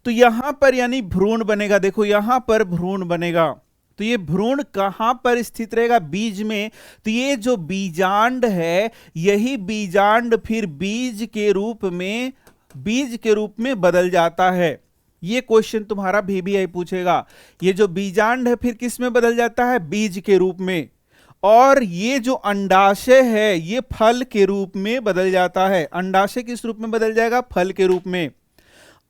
तो यहां पर यानी भ्रूण बनेगा। देखो यहां पर भ्रूण बनेगा, तो ये भ्रूण कहां पर स्थित रहेगा? बीज में। तो ये जो बीजांड है, यही बीजांड फिर बीज के रूप में बदल जाता है। ये क्वेश्चन तुम्हारा VBI पूछेगा। ये जो बीजांड है फिर किस में बदल जाता है? बीज के रूप में। और ये जो अंडाशय है ये फल के रूप में बदल जाता है। अंडाशय किस रूप में बदल जाएगा? फल के रूप में।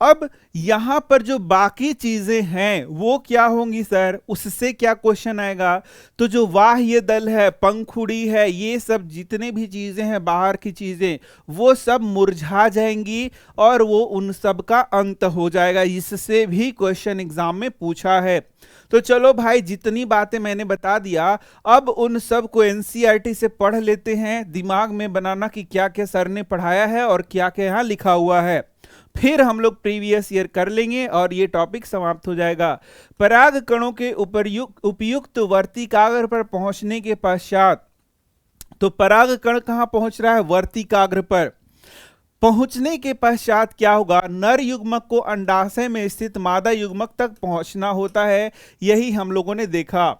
अब यहां पर जो बाकी चीजें हैं वो क्या होंगी सर? उससे क्या क्वेश्चन आएगा? तो जो बाह्य दल है, पंखुड़ी है, ये सब जितने भी चीजें हैं बाहर की चीजें, वो सब मुरझा जाएंगी और वो उन सब का अंत हो जाएगा। इससे भी क्वेश्चन एग्जाम में पूछा है। तो चलो भाई, जितनी बातें मैंने बता दिया, अब उन सब को एनसीईआरटी से पढ़ लेते हैं, दिमाग में बनाना कि क्या क्या सर ने पढ़ाया है और क्या क्या यहां लिखा हुआ है। फिर हम लोग प्रीवियस ईयर कर लेंगे और ये टॉपिक समाप्त हो जाएगा। पराग कणों के उपयुक्त वर्तिकाग्र पर पहुंचने के पश्चात, तो पराग कण कहां पहुंच रहा है? वर्तिकाग्र पर पहुंचने के पश्चात क्या होगा? नर युग्मक को अंडाशय में स्थित मादा युग्मक तक पहुंचना होता है। यही हम लोगों ने देखा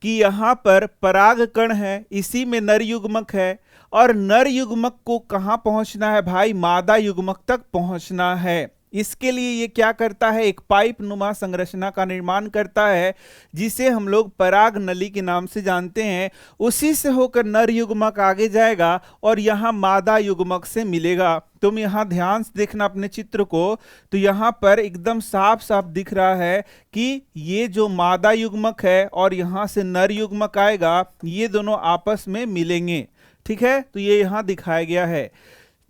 कि यहां पर पराग कण है, इसी में नर युग्मक है, और नर युग्मक को कहां पहुंचना है भाई? मादा युग्मक तक पहुंचना है। इसके लिए ये क्या करता है? एक पाइप नुमा संरचना का निर्माण करता है, जिसे हम लोग पराग नली के नाम से जानते हैं। उसी से होकर नर युग्मक आगे जाएगा और यहां मादा युग्मक से मिलेगा। तुम यहां ध्यान से देखना अपने चित्र को, तो यहां पर एकदम साफ साफ दिख रहा है कि ये जो मादा युग्मक है और यहां से नर युग्मक आएगा, ये दोनों आपस में मिलेंगे। ठीक है, तो ये यहां दिखाया गया है।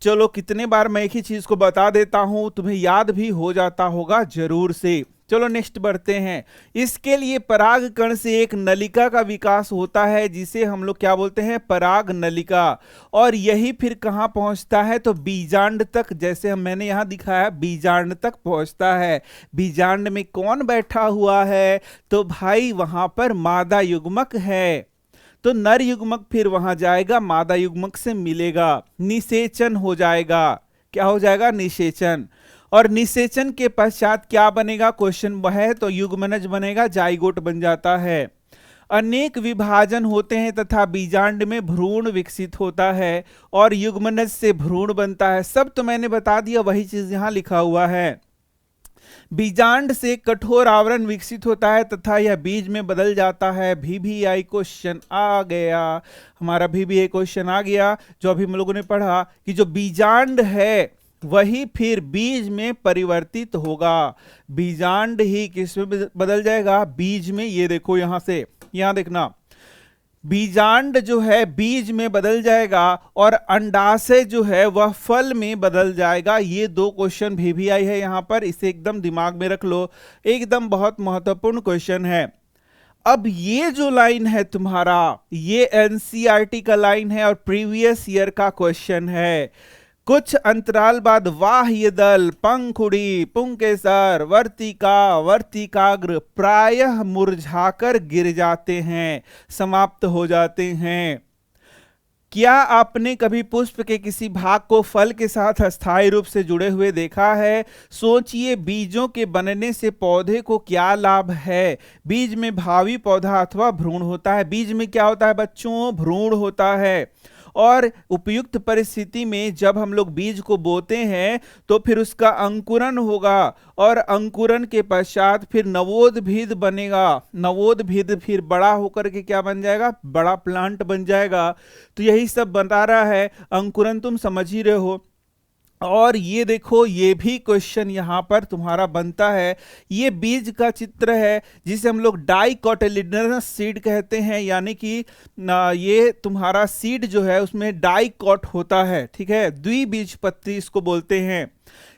चलो, कितने बार मैं एक ही चीज को बता देता हूं, तुम्हें याद भी हो जाता होगा जरूर से। चलो नेक्स्ट बढ़ते हैं। इसके लिए पराग कण से एक नलिका का विकास होता है, जिसे हम लोग क्या बोलते हैं? पराग नलिका। और यही फिर कहां पहुंचता है? तो बीजांड तक। जैसे मैंने यहां दिखाया, बीजांड तक पहुंचता है। बीजांड में कौन बैठा हुआ है? तो भाई वहां पर मादा युग्मक है। तो नर युग्मक फिर वहां जाएगा, मादा युग्मक से मिलेगा, निषेचन हो जाएगा। क्या हो जाएगा? निषेचन। और निषेचन के पश्चात क्या बनेगा? क्वेश्चन है तो युग्मनज बनेगा, जाइगोट बन जाता है। अनेक विभाजन होते हैं तथा बीजांड में भ्रूण विकसित होता है और युग्मनज से भ्रूण बनता है। सब तो मैंने बता दिया, वही चीज यहां लिखा हुआ है। बीजांड से कठोर आवरण विकसित होता है तथा यह बीज में बदल जाता है। VBI क्वेश्चन आ गया, हमारा VBI क्वेश्चन आ गया, जो अभी हम लोगों ने पढ़ा कि जो बीजांड है वही फिर बीज में परिवर्तित होगा। बीजांड ही किस में बदल जाएगा? बीज में। ये देखो यहां से, यहां देखना, बीजांड जो है बीज में बदल जाएगा और अंडाशय जो है वह फल में बदल जाएगा। ये 2 क्वेश्चन VBI है यहां पर, इसे एकदम दिमाग में रख लो, एकदम बहुत महत्वपूर्ण क्वेश्चन है। अब ये जो लाइन है तुम्हारा, ये एनसीईआरटी का लाइन है और प्रीवियस ईयर का क्वेश्चन है। कुछ अंतराल बाद वाह ये दल, पंखुड़ी, पुंकेसर, वर्तिका, वर्तिकाग्र प्रायः मुरझाकर गिर जाते हैं, समाप्त हो जाते हैं। क्या आपने कभी पुष्प के किसी भाग को फल के साथ अस्थायी रूप से जुड़े हुए देखा है? सोचिए, बीजों के बनने से पौधे को क्या लाभ है? बीज में भावी पौधा अथवा भ्रूण होता है। बीज में क्या होता है बच्चों? भ्रूण होता है। और उपयुक्त परिस्थिति में जब हम लोग बीज को बोते हैं तो फिर उसका अंकुरन होगा और अंकुरन के पश्चात फिर नवोद्भिद बनेगा। नवोद्भिद फिर बड़ा होकर के क्या बन जाएगा? बड़ा प्लांट बन जाएगा। तो यही सब बता रहा है, अंकुरन तुम समझ ही रहे हो। और ये देखो, ये भी क्वेश्चन यहां पर तुम्हारा बनता है। ये बीज का चित्र है जिसे हम लोग डाइकोटिलिडनस सीड कहते हैं, यानी कि ये तुम्हारा सीड जो है उसमें डाइकोट होता है, ठीक है, द्विबीजपत्री इसको बोलते हैं।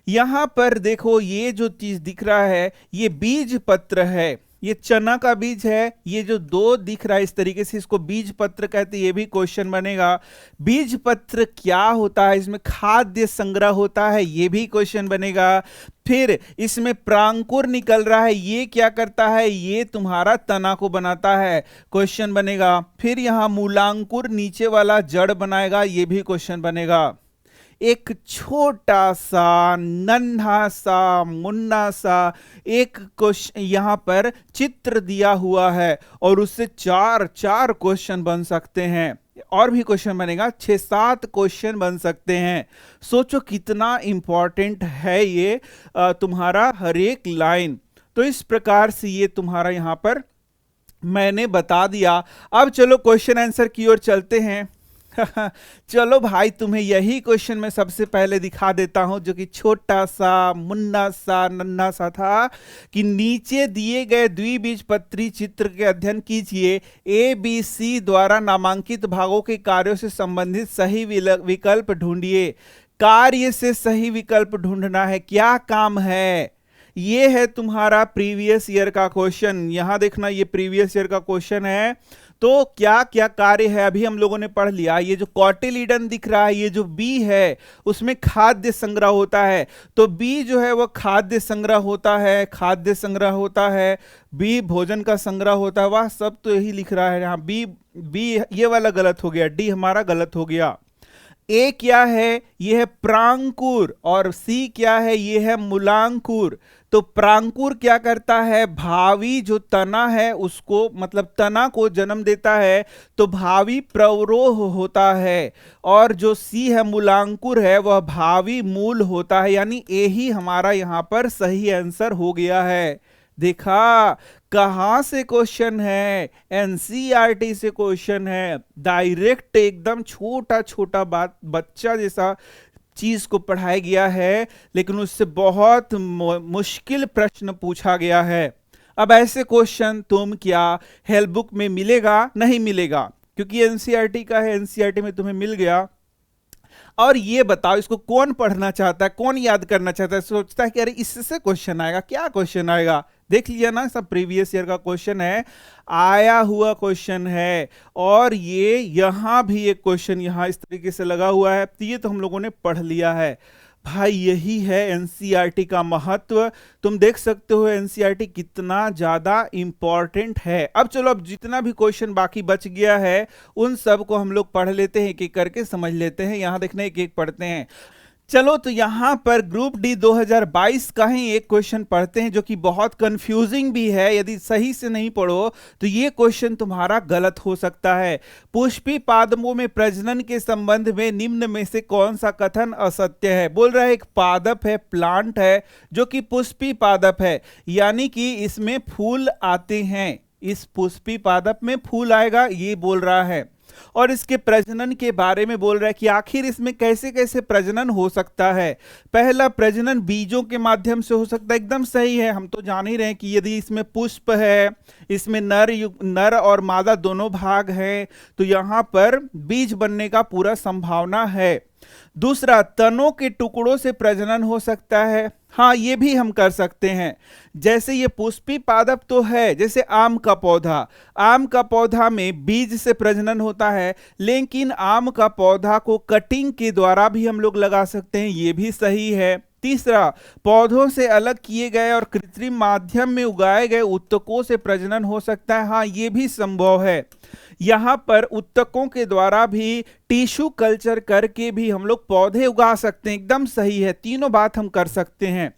यहां पर देखो, ये जो चीज दिख रहा है ये बीज पत्र है। ये चना का बीज है, ये जो दो दिख रहा है इस तरीके से, इसको बीज पत्र कहते हैं। ये भी क्वेश्चन बनेगा। बीज पत्र क्या होता है? इसमें खाद्य संग्रह होता है, ये भी क्वेश्चन बनेगा। फिर इसमें प्रांकुर निकल रहा है, ये क्या करता है? ये तुम्हारा तना को बनाता है, क्वेश्चन बनेगा। फिर यहां मूलांकुर नीचे वाला जड़ बनाएगा, ये भी क्वेश्चन बनेगा। एक छोटा सा नन्हा सा मुन्ना सा एक क्वेश्चन यहां पर चित्र दिया हुआ है और उससे चार क्वेश्चन बन सकते हैं। और भी क्वेश्चन बनेगा, 6-7 क्वेश्चन बन सकते हैं। सोचो कितना इंपॉर्टेंट है ये तुम्हारा हर एक लाइन। तो इस प्रकार से ये तुम्हारा यहां पर मैंने बता दिया। अब चलो क्वेश्चन आंसर की ओर चलते हैं। चलो भाई, तुम्हें यही क्वेश्चन मैं सबसे पहले दिखा देता हूं, जो कि छोटा सा मुन्ना सा नन्हा सा था कि नीचे दिए गए द्विबीजपत्री चित्र के अध्ययन कीजिए। ABC द्वारा नामांकित भागों के कार्यों से संबंधित सही विकल्प ढूंढिए। कार्य से सही विकल्प ढूंढना है, क्या काम है? ये है तुम्हारा प्रीवियस ईयर का क्वेश्चन। यहां देखना, ये प्रीवियस ईयर का क्वेश्चन है। तो क्या क्या कार्य है अभी हम लोगों ने पढ़ लिया। ये जो कॉटिलीडन दिख रहा है, ये जो बी है उसमें खाद्य संग्रह होता है। तो बी जो है वो खाद्य संग्रह होता है, खाद्य संग्रह होता है। बी भोजन का संग्रह होता है। वाह, सब तो यही लिख रहा है यहाँ। बी ये वाला गलत हो गया, डी हमारा गलत हो गया। ए क्या है? ये है प्रांकुर। और सी क्या है? ये है मूलांकुर। तो प्रांकुर क्या करता है? भावी जो तना है उसको, मतलब तना को जन्म देता है, तो भावी प्रवरोह होता है। और जो सी है मूलांकुर है, वह भावी मूल होता है। यानी ए ही हमारा यहां पर सही आंसर हो गया है। देखा कहां से क्वेश्चन है? एनसीईआरटी से क्वेश्चन है। डायरेक्ट एकदम छोटा छोटा बात, बच्चा जैसा चीज को पढ़ाया गया है, लेकिन उससे बहुत मुश्किल प्रश्न पूछा गया है। अब ऐसे क्वेश्चन तुम क्या हेल्प बुक में मिलेगा? नहीं मिलेगा, क्योंकि एनसीईआरटी का है। एनसीईआरटी में तुम्हें मिल गया। और ये बताओ, इसको कौन पढ़ना चाहता है, कौन याद करना चाहता है? सोचता है कि अरे इससे क्वेश्चन आएगा, क्या क्वेश्चन आएगा? देख लिया ना, सब प्रीवियस ईयर का क्वेश्चन है, आया हुआ क्वेश्चन है। और ये यहां भी एक क्वेश्चन यहां इस तरीके से लगा हुआ है। तो ये तो हम लोगों ने पढ़ लिया है भाई। यही है एनसीईआरटी का महत्व। तुम देख सकते हो एनसीईआरटी कितना ज्यादा इंपॉर्टेंट है। अब चलो, अब जितना भी क्वेश्चन बाकी बच गया है उन सब को हम लोग पढ़ लेते हैं, एक एक करके समझ लेते हैं। यहां देखना, एक एक पढ़ते हैं। चलो, तो यहां पर ग्रुप डी 2022 का ही एक क्वेश्चन पढ़ते हैं, जो कि बहुत कंफ्यूजिंग भी है। यदि सही से नहीं पढ़ो तो ये क्वेश्चन तुम्हारा गलत हो सकता है। पुष्पी पादपों में प्रजनन के संबंध में निम्न में से कौन सा कथन असत्य है? बोल रहा है एक पादप है, प्लांट है, जो कि पुष्पी पादप है, यानी कि इसमें फूल आते हैं। इस पुष्पी पादप में फूल आएगा, ये बोल रहा है। और इसके प्रजनन के बारे में बोल रहा है कि आखिर इसमें कैसे कैसे प्रजनन हो सकता है। पहला, प्रजनन बीजों के माध्यम से हो सकता है, एकदम सही है। हम तो जान ही रहे हैं कि यदि इसमें पुष्प है, इसमें नर और मादा दोनों भाग हैं, तो यहां पर बीज बनने का पूरा संभावना है। दूसरा, तनों के टुकड़ों से प्रजनन हो सकता है। हाँ, ये भी हम कर सकते हैं। जैसे ये पुष्पी पादप तो है, जैसे आम का पौधा में बीज से प्रजनन होता है, लेकिन आम का पौधा को कटिंग के द्वारा भी हम लोग लगा सकते हैं, ये भी सही है। तीसरा, पौधों से अलग किए गए और कृत्रिम माध्यम में उगाए गए उत्तकों से प्रजनन हो सकता है। हाँ, ये भी संभव है। यहां पर उत्तकों के द्वारा भी टिश्यू कल्चर करके भी हम लोग पौधे उगा सकते हैं, एकदम सही है। तीनों बात हम कर सकते हैं।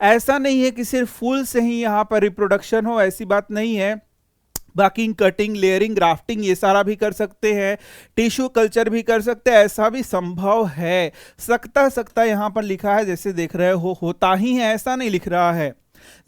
ऐसा नहीं है कि सिर्फ फूल से ही यहां पर रिप्रोडक्शन हो, ऐसी बात नहीं है। बाकी कटिंग, लेयरिंग, ग्राफ्टिंग ये सारा भी कर सकते हैं, टिश्यू कल्चर भी कर सकते हैं, ऐसा भी संभव है। सकता यहां पर लिखा है, जैसे देख रहे हो, होता ही है, ऐसा नहीं लिख रहा है।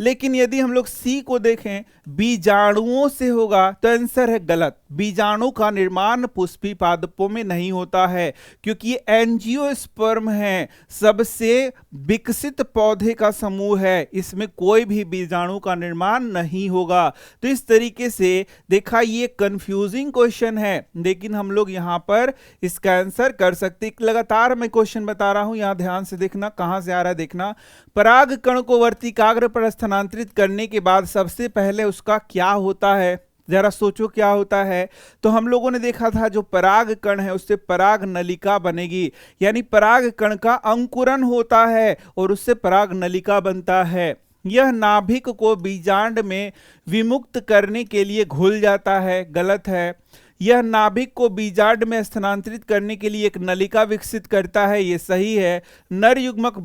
लेकिन यदि हम लोग सी को देखें, बीजाणुओं से होगा, तो आंसर है गलत। बीजाणु का निर्माण पुष्पी पादपों में नहीं होता है, क्योंकि ये एंजियोस्पर्म है, सबसे विकसित पौधे का समूह है, इसमें कोई भी बीजाणु का निर्माण नहीं होगा। तो इस तरीके से देखा, ये कंफ्यूजिंग क्वेश्चन है, लेकिन हम लोग यहां पर इसका आंसर कर सकते। लगातार मैं क्वेश्चन बता रहा हूं, यहां ध्यान से देखना, कहां से आ रहा है देखना। पराग कण को वर्तिकाग्र पर स्थानांतरित करने के बाद सबसे पहले उसका क्या होता है, जरा सोचो क्या होता है। तो हम लोगों ने देखा था, जो पराग कण है उससे पराग नलिका बनेगी, यानी पराग कण का अंकुरन होता है और उससे पराग नलिका बनता है। यह नाभिक को बीजांड में विमुक्त करने के लिए घुल जाता है, गलत है। यह नाभिक को बीजांड में स्थानांतरित करने के लिए एक नलिका विकसित करता है, यह सही है। नर युग्मक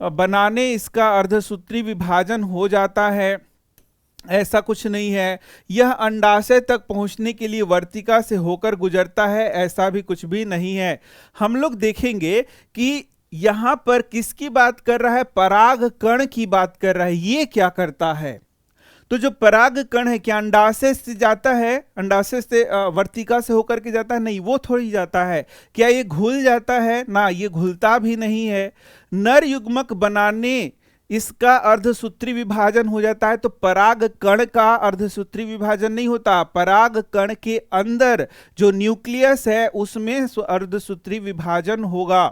बनाने इसका अर्धसूत्री विभाजन हो जाता है, ऐसा कुछ नहीं है। यह अंडाशय तक पहुंचने के लिए वर्तिका से होकर गुजरता है, ऐसा भी कुछ भी नहीं है। हम लोग देखेंगे कि यहां पर किसकी बात कर रहा है, पराग कण की बात कर रहा है। ये क्या करता है, तो जो पराग कण है, क्या अंडाशय से जाता है, अंडाशय से वर्तिका से होकर के जाता है? नहीं, वो थोड़ी जाता है। क्या ये घुल जाता है? ना, ये घुलता भी नहीं है। नर युग्मक बनाने इसका अर्धसूत्री विभाजन हो जाता है, तो पराग कण का अर्धसूत्री विभाजन नहीं होता। पराग कण के अंदर जो न्यूक्लियस है उसमें अर्धसूत्री विभाजन होगा।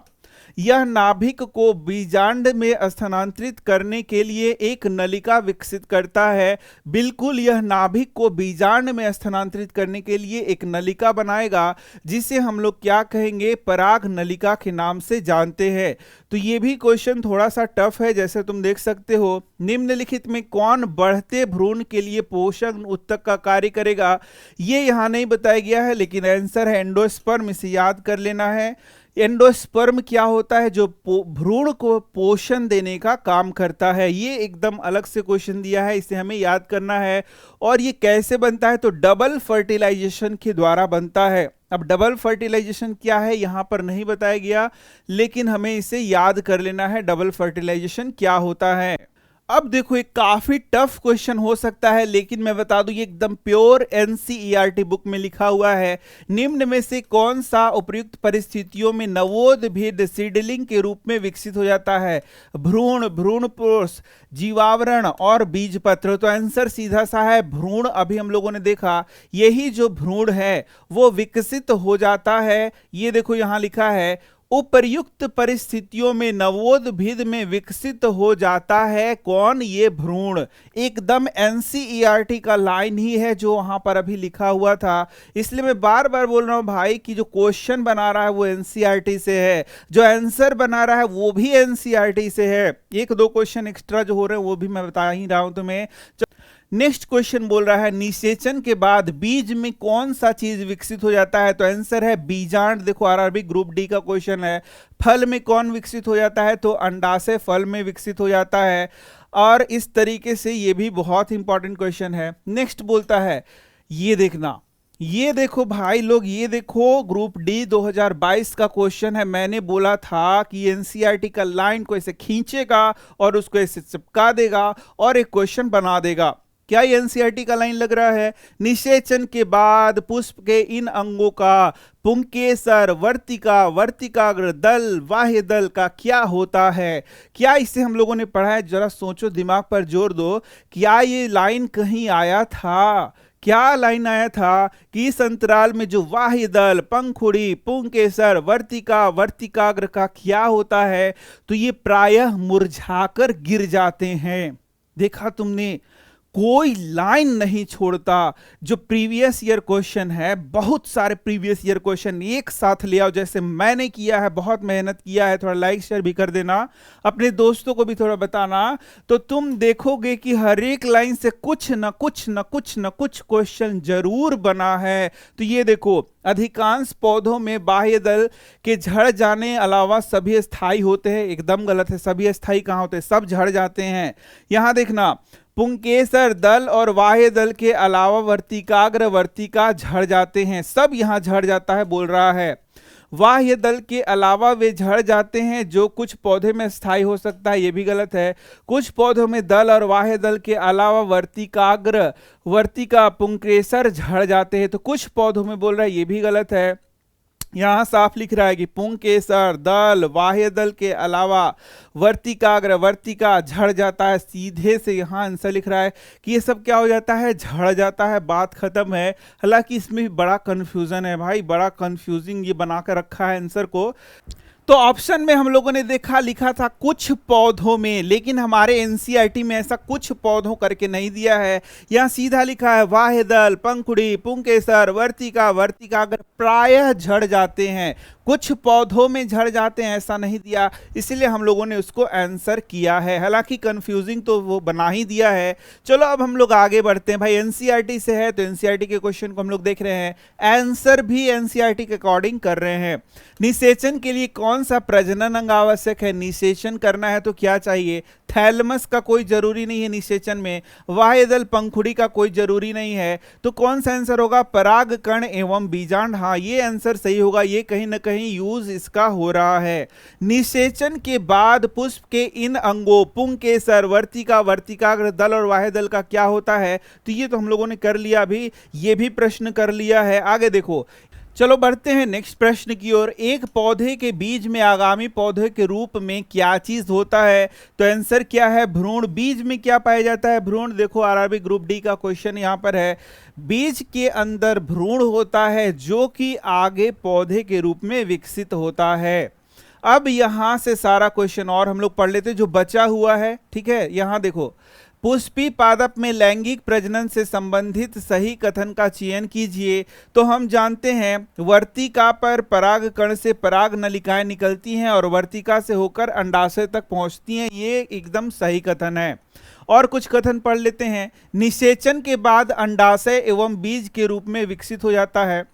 यह नाभिक को बीजांड में स्थानांतरित करने के लिए एक नलिका विकसित करता है। बिल्कुल, यह नाभिक को बीजांड में स्थानांतरित करने के लिए एक नलिका बनाएगा, जिसे हम लोग क्या कहेंगे, पराग नलिका के नाम से जानते हैं। तो ये भी क्वेश्चन थोड़ा सा टफ है, जैसे तुम देख सकते हो। निम्नलिखित में कौन बढ़ते भ्रूण के लिए पोषक उत्तक का कार्य करेगा, ये यहां नहीं बताया गया है, लेकिन आंसर है एंडोस्पर्म, इसे याद कर लेना है। एंडोस्पर्म क्या होता है, जो भ्रूण को पोषण देने का काम करता है। ये एकदम अलग से क्वेश्चन दिया है, इसे हमें याद करना है। और ये कैसे बनता है, तो डबल फर्टिलाइजेशन के द्वारा बनता है। अब डबल फर्टिलाइजेशन क्या है यहां पर नहीं बताया गया, लेकिन हमें इसे याद कर लेना है, डबल फर्टिलाइजेशन क्या होता है। अब देखो, एक काफी टफ क्वेश्चन हो सकता है, लेकिन मैं बता दूं ये एकदम प्योर एनसीईआरटी बुक में लिखा हुआ है। निम्न में से कौन सा उपयुक्त परिस्थितियों में नवोद्भिद सीडलिंग के रूप में विकसित हो जाता है? भ्रूण, भ्रूणपोष, जीवावरण और बीजपत्र। तो आंसर सीधा सा है भ्रूण। अभी हम लोगों ने देखा, यही जो भ्रूण है वो विकसित हो जाता है। ये देखो यहां लिखा है, उपर्युक्त परिस्थितियों में नवोद्भिद में विकसित हो जाता है। कौन? ये भ्रूण। एकदम एनसीईआरटी का लाइन ही है जो वहां पर अभी लिखा हुआ था। इसलिए मैं बार बार बोल रहा हूं भाई कि जो क्वेश्चन बना रहा है वो एनसीईआरटी से है, जो आंसर बना रहा है वो भी एनसीईआरटी से है। एक दो क्वेश्चन एक्स्ट्रा जो हो रहे हैं वो भी मैं बता ही रहा हूं तुम्हें। नेक्स्ट क्वेश्चन बोल रहा है, निषेचन के बाद बीज में कौन सा चीज विकसित हो जाता है? तो आंसर है बीजांड। देखो आरआरबी ग्रुप डी का क्वेश्चन है। फल में कौन विकसित हो जाता है? तो अंडाशय फल में विकसित हो जाता है। और इस तरीके से ये भी बहुत इंपॉर्टेंट क्वेश्चन है। नेक्स्ट बोलता है, ये देखना, ये देखो भाई लोग, ये देखो ग्रुप डी 2022 का क्वेश्चन है। मैंने बोला था कि एनसीईआरटी का लाइन को ऐसे खींचेगा और उसको ऐसे चिपका देगा और एक क्वेश्चन बना देगा। क्या ये एनसीईआरटी का लाइन लग रहा है? निषेचन के बाद पुष्प के इन अंगों का पुंकेसर, वर्तिका, वर्तिकाग्र, दल, बाह्य दल का क्या होता है? क्या इसे हम लोगों ने पढ़ा है? जरा सोचो, दिमाग पर जोर दो। क्या ये लाइन कहीं आया था? क्या लाइन आया था कि इस अंतराल में जो बाह्य दल, पंखुड़ी, पुंकेसर, वर्तिका, वर्तिकाग्र का क्या होता है, तो ये प्रायः मुरझाकर गिर जाते हैं। देखा तुमने, कोई लाइन नहीं छोड़ता। जो प्रीवियस ईयर क्वेश्चन है, बहुत सारे प्रीवियस ईयर क्वेश्चन एक साथ ले आओ, जैसे मैंने किया है, बहुत मेहनत किया है। थोड़ा लाइक शेयर भी कर देना, अपने दोस्तों को भी थोड़ा बताना, तो तुम देखोगे कि हर एक लाइन से कुछ न कुछ न कुछ न कुछ क्वेश्चन जरूर बना है। तो ये देखो, अधिकांश पौधों में बाह्य दल के झड़ जाने अलावा सभी स्थायी होते हैं। एकदम गलत है, सभी स्थायी कहां होते हैं, सब झड़ जाते हैं। यहां देखना, पुंकेसर दल और बाह्य दल के अलावा वर्तिकाग्र, वर्तिका झड़ जाते हैं, सब यहां झड़ जाता है बोल रहा है। बाह्य दल के अलावा वे झड़ जाते हैं जो कुछ पौधे में स्थायी हो सकता है, यह भी गलत है। कुछ पौधों में दल और बाह्य दल के अलावा वर्तिकाग्र, वर्तिका, पुंकेसर झड़ जाते हैं, तो कुछ पौधों में बोल रहा है, यह भी गलत है। यहां साफ लिख रहा है कि पुंकेसर दल, बाह्य दल के अलावा वर्तिकाग्र, वर्तिका झड़ जाता है। सीधे से यहां आंसर लिख रहा है कि ये सब क्या हो जाता है, झड़ जाता है, बात खत्म है। हालांकि इसमें भी बड़ा कंफ्यूजन है भाई, बड़ा कंफ्यूजिंग ये बना कर रखा है आंसर को। तो ऑप्शन में हम लोगों ने देखा, लिखा था कुछ पौधों में, लेकिन हमारे एनसीईआरटी में ऐसा कुछ पौधों करके नहीं दिया है। यहां सीधा लिखा है बाह्य दल, पंखुड़ी, पुंकेसर, वर्तिका, वर्तिकाग्र प्रायः झड़ जाते हैं, कुछ पौधों में झड़ जाते हैं, ऐसा नहीं दिया, इसलिए हम लोगों ने उसको आंसर किया है। हालांकि कंफ्यूजिंग तो वो बना ही दिया है। चलो अब हम लोग आगे बढ़ते हैं। भाई एनसीईआरटी से है तो एनसीईआरटी के क्वेश्चन को हम लोग देख रहे हैं, आंसर भी एनसीईआरटी के अकॉर्डिंग कर रहे हैं। निषेचन के लिए कौन सा प्रजनन अंग आवश्यक है? निषेचन करना है तो क्या चाहिए? थैलमस का कोई जरूरी नहीं है निषेचन में, बाह्य दल, पंखुड़ी का कोई जरूरी नहीं है, तो कौन सा आंसर होगा? परागकण एवं बीजांड। हाँ, ये आंसर सही होगा, ये कहीं ना कहीं यूज इसका हो रहा है। निषेचन के बाद पुष्प के इन अंगों पुंकेसर, वर्तिका, वर्तिकाग्र, दल और बाह्य दल का क्या होता है? तो ये तो हम लोगों ने कर लिया, अभी ये भी प्रश्न कर लिया है। आगे देखो, चलो बढ़ते हैं नेक्स्ट प्रश्न की ओर। एक पौधे के बीज में आगामी पौधे के रूप में क्या चीज होता है? तो आंसर क्या है? भ्रूण। बीज में क्या पाया जाता है? भ्रूण। देखो आरआरबी ग्रुप डी का क्वेश्चन यहां पर है, बीज के अंदर भ्रूण होता है जो कि आगे पौधे के रूप में विकसित होता है। अब यहां से सारा क्वेश्चन और हम लोग पढ़ लेते जो बचा हुआ है, ठीक है। यहां देखो, पुष्पी पादप में लैंगिक प्रजनन से संबंधित सही कथन का चयन कीजिए। तो हम जानते हैं वर्तिका पर परागकण से पराग नलिकाएं निकलती हैं और वर्तिका से होकर अंडाशय तक पहुंचती हैं, ये एकदम सही कथन है। और कुछ कथन पढ़ लेते हैं। निषेचन के बाद अंडाशय एवं बीज के रूप में विकसित हो जाता है।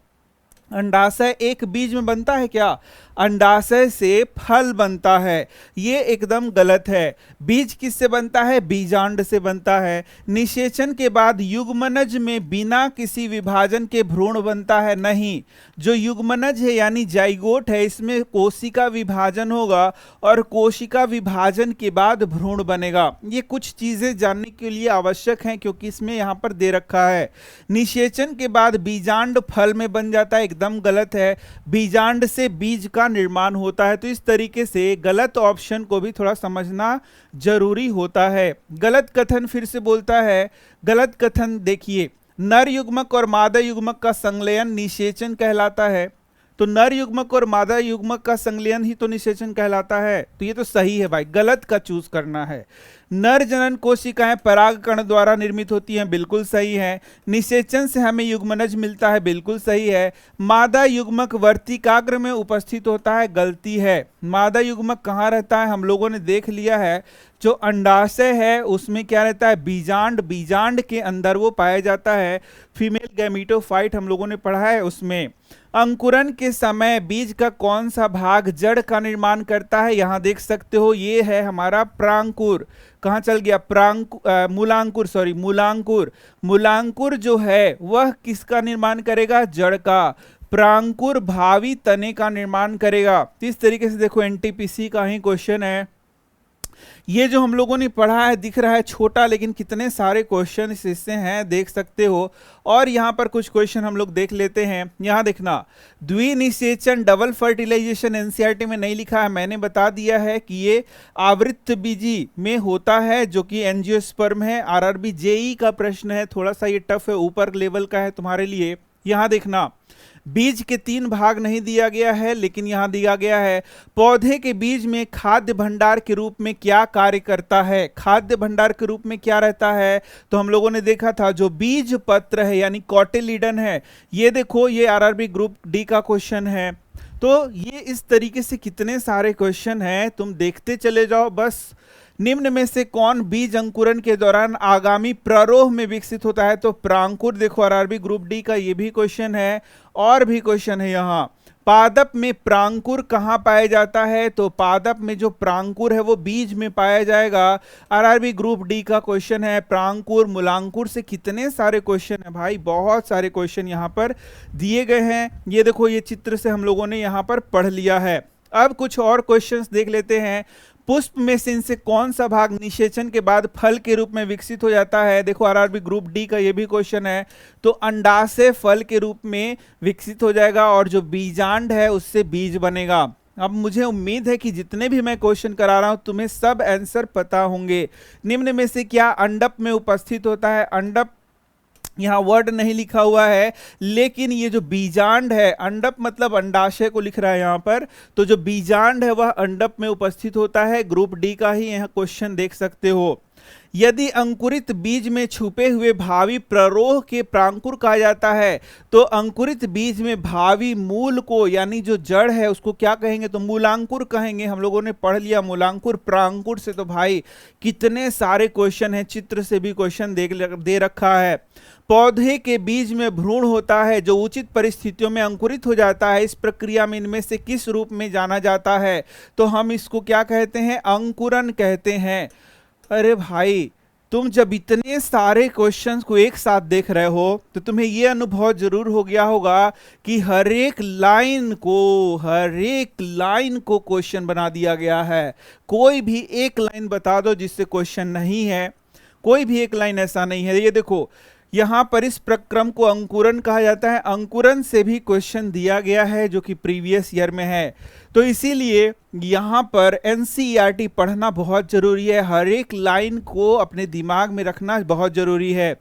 अंडाशय एक बीज में बनता है क्या? अंडाशय से फल बनता है, ये एकदम गलत है। बीज किससे बनता है? बीजांड से बनता है। निषेचन के बाद युग्मनज में बिना किसी विभाजन के भ्रूण बनता है? नहीं, जो युग्मनज है यानी जाइगोट है, इसमें कोशिका विभाजन होगा और कोशिका विभाजन के बाद भ्रूण बनेगा। ये कुछ चीजें जानने के लिए आवश्यक हैं क्योंकि इसमें यहां पर दे रखा है। निषेचन के बाद बीजांड फल में बन जाता है, एकदम गलत है। बीजांड से बीज का निर्माण होता है। तो इस तरीके से गलत ऑप्शन को भी थोड़ा समझना जरूरी होता है। गलत कथन फिर से बोलता है, गलत कथन देखिए, नर युग्मक और मादा युग्मक का संलयन निषेचन कहलाता है। तो नर युग्मक और मादा युग्मक का संलयन ही तो निषेचन कहलाता है, तो ये तो सही है भाई, गलत का चूज करना है। नर जनन कोशिकाएं परागकण द्वारा निर्मित होती हैं, बिल्कुल सही है। निषेचन से हमें युग्मनज मिलता है, बिल्कुल सही है। मादा युग्मक वर्तिकाग्र में उपस्थित होता है, गलती है। मादा युग्मक कहाँ रहता है? हम लोगों ने देख लिया है, जो अंडाशय है उसमें क्या रहता है? बीजांड। बीजांड के अंदर वो पाया जाता है। फीमेल गैमीटोफाइट हम लोगों ने पढ़ा है उसमें। अंकुरन के समय बीज का कौन सा भाग जड़ का निर्माण करता है? यहां देख सकते हो, ये है हमारा प्रांकुर। कहां चल गया? मूलांकुर, सॉरी मूलांकुर। मूलांकुर जो है वह किसका निर्माण करेगा? जड़ का। प्रांकुर भावी तने का निर्माण करेगा। इस तरीके से देखो, एनटीपीसी का ही क्वेश्चन है। ये जो हम लोगों ने पढ़ा है दिख रहा है छोटा, लेकिन कितने सारे क्वेश्चन इससे हैं देख सकते हो। और यहाँ पर कुछ क्वेश्चन हम लोग देख लेते हैं। यहाँ देखना, द्विनिषेचन डबल फर्टिलाइजेशन एनसीईआरटी में नहीं लिखा है, मैंने बता दिया है कि ये आवृत्तबीजी में होता है जो कि एंजियोस्पर्म है। आरआरबी जेई का प्रश्न है, थोड़ा सा ये टफ है, ऊपर लेवल का है तुम्हारे लिए। यहाँ देखना, बीज के 3 भाग नहीं दिया गया है, लेकिन यहां दिया गया है पौधे के बीज में खाद्य भंडार के रूप में क्या कार्य करता है। खाद्य भंडार के रूप में क्या रहता है, तो हम लोगों ने देखा था जो बीज पत्र है यानी कॉटिलीडन है। ये देखो, ये आरआरबी ग्रुप डी का क्वेश्चन है। तो ये इस तरीके से कितने सारे क्वेश्चन हैं, तुम देखते चले जाओ बस। निम्न में से कौन बीज अंकुरण के दौरान आगामी प्ररोह में विकसित होता है, तो प्रांकुर। देखो आरआरबी ग्रुप डी का ये भी क्वेश्चन है, और भी क्वेश्चन है यहाँ। पादप में प्रांकुर कहाँ पाया जाता है, तो पादप में जो प्रांकुर है वो बीज में पाया जाएगा। आरआरबी ग्रुप डी का क्वेश्चन है। प्रांकुर मूलांकुर से कितने सारे क्वेश्चन है भाई, बहुत सारे क्वेश्चन यहाँ पर दिए गए हैं। ये देखो, ये चित्र से हम लोगों ने यहाँ पर पढ़ लिया है। अब कुछ और क्वेश्चंस देख लेते हैं। पुष्प में से इनसे कौन सा भाग निषेचन के बाद फल के रूप में विकसित हो जाता है। देखो आरआरबी ग्रुप डी का ये भी क्वेश्चन है। तो अंडाशय फल के रूप में विकसित हो जाएगा, और जो बीजांड है उससे बीज बनेगा। अब मुझे उम्मीद है कि जितने भी मैं क्वेश्चन करा रहा हूं तुम्हें सब आंसर पता होंगे। निम्न में से क्या अंडप में उपस्थित होता है। अंडप, यहाँ वर्ड नहीं लिखा हुआ है, लेकिन ये जो बीजांड है, अंडप मतलब अंडाशय को लिख रहा है यहाँ पर, तो जो बीजांड है वह अंडप में उपस्थित होता है। ग्रुप डी का ही यहाँ क्वेश्चन देख सकते हो। यदि अंकुरित बीज में छुपे हुए भावी प्ररोह के प्रांकुर कहा जाता है, तो अंकुरित बीज में भावी मूल को यानी जो जड़ है उसको क्या कहेंगे, तो मूलांकुर कहेंगे। हम लोगों ने पढ़ लिया मूलांकुर। प्रांकुर से तो भाई कितने सारे क्वेश्चन हैं, चित्र से भी क्वेश्चन दे रखा है। पौधे के बीज में भ्रूण होता है जो उचित परिस्थितियों में अंकुरित हो जाता है। इस प्रक्रिया में इनमें से किस रूप में जाना जाता है, तो हम इसको क्या कहते हैं, अंकुरन कहते हैं। अरे भाई, तुम जब इतने सारे क्वेश्चंस को एक साथ देख रहे हो तो तुम्हें यह अनुभव जरूर हो गया होगा कि हर एक लाइन को क्वेश्चन बना दिया गया है। कोई भी एक लाइन बता दो जिससे क्वेश्चन नहीं है, कोई भी एक लाइन ऐसा नहीं है। ये देखो, यहां पर इस प्रक्रम को अंकुरन कहा जाता है। अंकुरन से भी क्वेश्चन दिया गया है जो कि प्रीवियस ईयर में है। तो इसीलिए यहां पर एनसीईआरटी पढ़ना बहुत जरूरी है, हर एक लाइन को अपने दिमाग में रखना बहुत जरूरी है।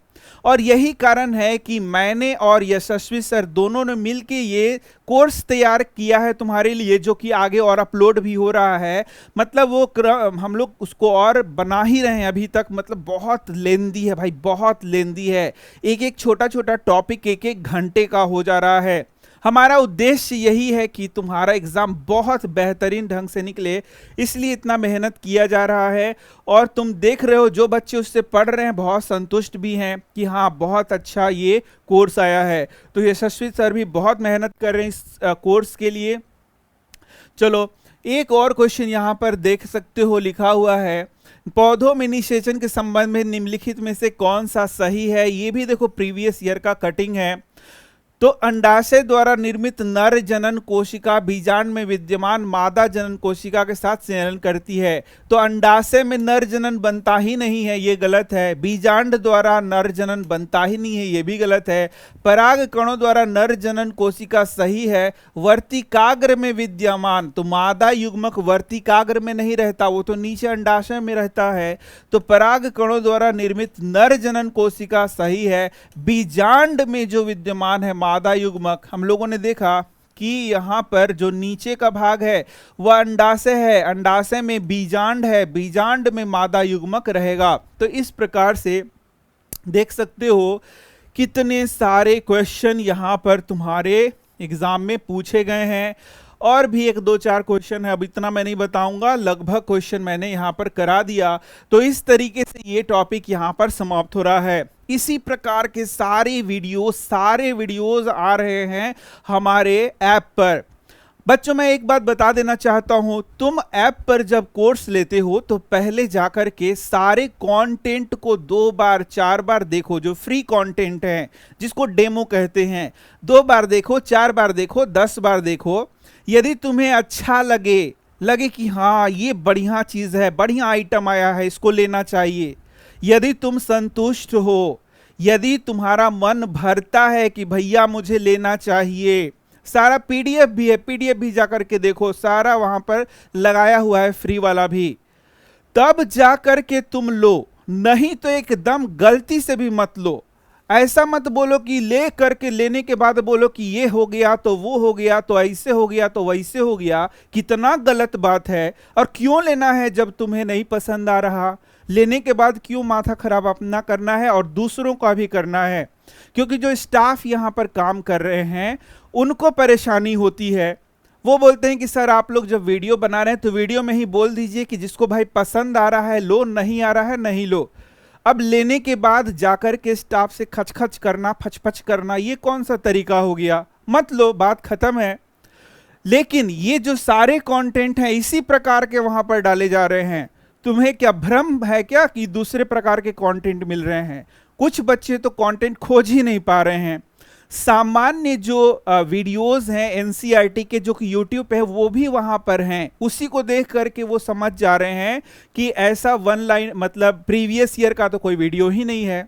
और यही कारण है कि मैंने और यशस्वी सर दोनों ने मिलके ये कोर्स तैयार किया है तुम्हारे लिए, जो कि आगे और अपलोड भी हो रहा है। मतलब वो हम लोग उसको और बना ही रहे हैं अभी तक। मतलब बहुत लेंदी है भाई, बहुत लेंदी है। एक एक छोटा छोटा टॉपिक एक एक घंटे का हो जा रहा है। हमारा उद्देश्य यही है कि तुम्हारा एग्जाम बहुत बेहतरीन ढंग से निकले, इसलिए इतना मेहनत किया जा रहा है। और तुम देख रहे हो जो बच्चे उससे पढ़ रहे हैं बहुत संतुष्ट भी हैं कि हाँ बहुत अच्छा ये कोर्स आया है। तो यशस्वी सर भी बहुत मेहनत कर रहे हैं इस कोर्स के लिए। चलो एक और क्वेश्चन यहाँ पर देख सकते हो, लिखा हुआ है पौधों में निषेचन के संबंध में निम्नलिखित में से कौन सा सही है। ये भी देखो प्रीवियस ईयर का कटिंग है। तो अंडाशय द्वारा निर्मित नर जनन कोशिका बीजांड में विद्यमान मादा जनन कोशिका के साथ संलयन करती है। तो अंडाशय में नर जनन बनता ही नहीं है, ये गलत है। बीजांड द्वारा नर जनन बनता ही नहीं है, ये भी गलत है। पराग कणों द्वारा नर जनन कोशिका सही है। वर्तिकाग्र में विद्यमान, तो मादा युग्मक वर्तिकाग्र में नहीं रहता, वो तो नीचे अंडाशय में रहता है। तो पराग कणों द्वारा निर्मित नर जनन कोशिका सही है। बीजांड में जो विद्यमान है मादा युग्मक, हम लोगों ने देखा कि यहां पर जो नीचे का भाग है वह अंडाशय है, अंडाशय में बीजांड है, बीजांड में मादा युग्मक रहेगा। तो इस प्रकार से देख सकते हो कितने सारे क्वेश्चन यहां पर तुम्हारे एग्जाम में पूछे गए हैं। और भी एक दो चार क्वेश्चन है, अब इतना मैं नहीं बताऊंगा, लगभग क्वेश्चन मैंने यहां पर करा दिया। तो इस तरीके से ये टॉपिक यहां पर समाप्त हो रहा है। इसी प्रकार के सारे वीडियोस आ रहे हैं हमारे ऐप पर। बच्चों मैं एक बात बता देना चाहता हूं, तुम ऐप पर जब कोर्स लेते हो तो पहले जाकर के सारे कंटेंट को 2 बार 4 बार देखो। जो फ्री कंटेंट है जिसको डेमो कहते हैं, 2 बार देखो, 4 बार देखो, 10 बार देखो। यदि तुम्हें अच्छा लगे, लगे कि हाँ ये बढ़िया चीज है, बढ़िया आइटम आया है, इसको लेना चाहिए। यदि तुम संतुष्ट हो, यदि तुम्हारा मन भरता है कि भैया मुझे लेना चाहिए, सारा पीडीएफ भी है, पीडीएफ भी जाकर के देखो, सारा वहां पर लगाया हुआ है, फ्री वाला भी, तब जाकर के तुम लो, नहीं तो एकदम गलती से भी मत लो। ऐसा मत बोलो कि ले करके लेने के बाद बोलो कि ये हो गया तो वो हो गया तो ऐसे हो गया तो वैसे हो गया। कितना गलत बात है। और क्यों लेना है जब तुम्हें नहीं पसंद आ रहा? लेने के बाद क्यों माथा खराब अपना करना है और दूसरों का भी करना है? क्योंकि जो स्टाफ यहां पर काम कर रहे हैं उनको परेशानी होती है। वो बोलते हैं कि सर आप लोग जब वीडियो बना रहे हैं तो वीडियो में ही बोल दीजिए कि जिसको भाई पसंद आ रहा है लो, नहीं आ रहा है नहीं लो। अब लेने के बाद जाकर के स्टाफ से खचखच करना, फचफच करना, ये कौन सा तरीका हो गया? मत लो, बात खत्म है। लेकिन ये जो सारे कंटेंट हैं इसी प्रकार के वहां पर डाले जा रहे हैं। तुम्हें क्या भ्रम है क्या कि दूसरे प्रकार के कंटेंट मिल रहे हैं? कुछ बच्चे तो कंटेंट खोज ही नहीं पा रहे हैं। सामान्य जो वीडियोस हैं एनसीईआरटी के जो कि यूट्यूब पे है वो भी वहां पर हैं, उसी को देख करके वो समझ जा रहे हैं कि ऐसा वन लाइन मतलब प्रीवियस ईयर का तो कोई वीडियो ही नहीं है।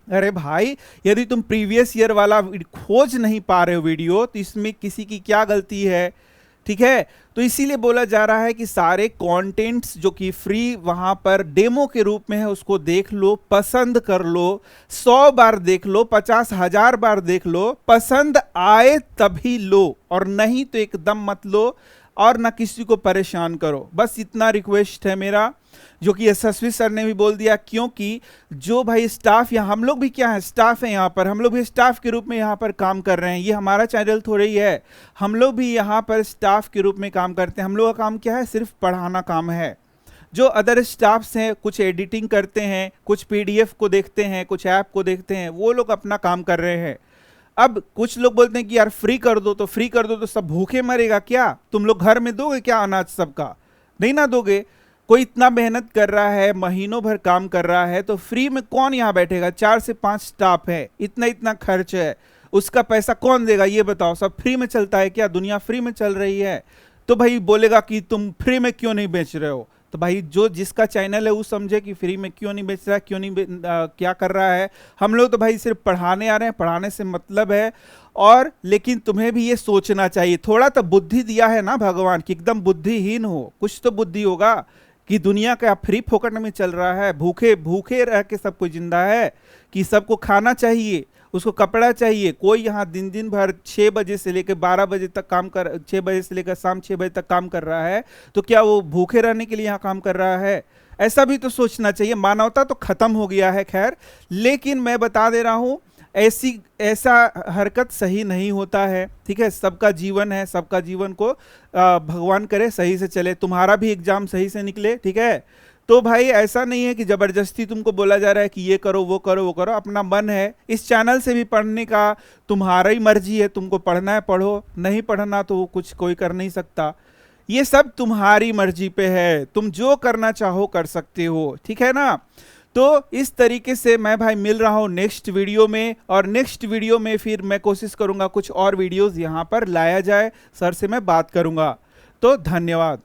अरे भाई, यदि तुम प्रीवियस ईयर वाला खोज नहीं पा रहे हो वीडियो तो इसमें किसी की क्या गलती है? ठीक है, तो इसीलिए बोला जा रहा है कि सारे कंटेंट्स जो कि फ्री वहां पर डेमो के रूप में है उसको देख लो, पसंद कर लो, 100 बार देख लो, 50,000 बार देख लो, पसंद आए तभी लो और नहीं तो एकदम मत लो और ना किसी को परेशान करो। बस इतना रिक्वेस्ट है मेरा, जो कि यशस्वी सर ने भी बोल दिया। क्योंकि जो भाई स्टाफ यहाँ, हम लोग भी क्या है, स्टाफ है यहाँ पर, हम लोग भी स्टाफ के रूप में यहाँ पर काम कर रहे हैं। ये हमारा चैनल थोड़ी ही है, हम लोग भी यहाँ पर स्टाफ के रूप में काम करते हैं। हम लोग का काम क्या है? सिर्फ पढ़ाना काम है। जो अदर स्टाफ्स हैं कुछ एडिटिंग करते हैं, कुछ पीडीएफ को देखते हैं, कुछ ऐप को देखते हैं, वो लोग अपना काम कर रहे हैं। अब कुछ लोग बोलते हैं कि यार फ्री कर दो, तो फ्री कर दो तो सब भूखे मरेगा क्या? तुम लोग घर में दोगे क्या अनाज सबका? नहीं ना दोगे। कोई इतना मेहनत कर रहा है, महीनों भर काम कर रहा है, तो फ्री में कौन यहाँ बैठेगा? 4 से 5 स्टाफ है, इतना इतना खर्च है, उसका पैसा कौन देगा? ये बताओ। सब फ्री में चलता है क्या? दुनिया फ्री में चल रही है? तो भाई बोलेगा कि तुम फ्री में क्यों नहीं बेच रहे हो? तो भाई जो जिसका चैनल है वो समझे कि फ्री में क्यों नहीं बेच रहा है, क्यों नहीं क्या कर रहा है। हम लोग तो भाई सिर्फ पढ़ाने आ रहे हैं, पढ़ाने से मतलब है। और लेकिन तुम्हें भी ये सोचना चाहिए, थोड़ा तो बुद्धि दिया है ना भगवान कि एकदम बुद्धिहीन हो, कुछ तो बुद्धि होगा कि दुनिया का फ्री फोकट में चल रहा है। भूखे भूखे रह के सब कोई जिंदा है कि सबको खाना चाहिए, उसको कपड़ा चाहिए। कोई यहाँ दिन दिन भर 6 बजे से लेकर 12 बजे तक काम कर, 6 बजे से लेकर शाम 6 बजे तक काम कर रहा है, तो क्या वो भूखे रहने के लिए यहाँ काम कर रहा है? ऐसा भी तो सोचना चाहिए। मानवता तो खत्म हो गया है। खैर, लेकिन मैं बता दे रहा हूँ ऐसा हरकत सही नहीं होता है। ठीक है, सबका जीवन है, सबका जीवन को भगवान करे सही से चले, तुम्हारा भी एग्जाम सही से निकले। ठीक है, तो भाई ऐसा नहीं है कि जबरदस्ती तुमको बोला जा रहा है कि ये करो वो करो वो करो। अपना मन है, इस चैनल से भी पढ़ने का तुम्हारा ही मर्जी है, तुमको पढ़ना है पढ़ो, नहीं पढ़ना तो कुछ कोई कर नहीं सकता। ये सब तुम्हारी मर्जी पे है, तुम जो करना चाहो कर सकते हो। ठीक है ना? तो इस तरीके से मैं भाई मिल रहा हूँ नेक्स्ट वीडियो में, और नेक्स्ट वीडियो में फिर मैं कोशिश करूंगा कुछ और वीडियोस यहाँ पर लाया जाए, सर से मैं बात करूंगा। तो धन्यवाद।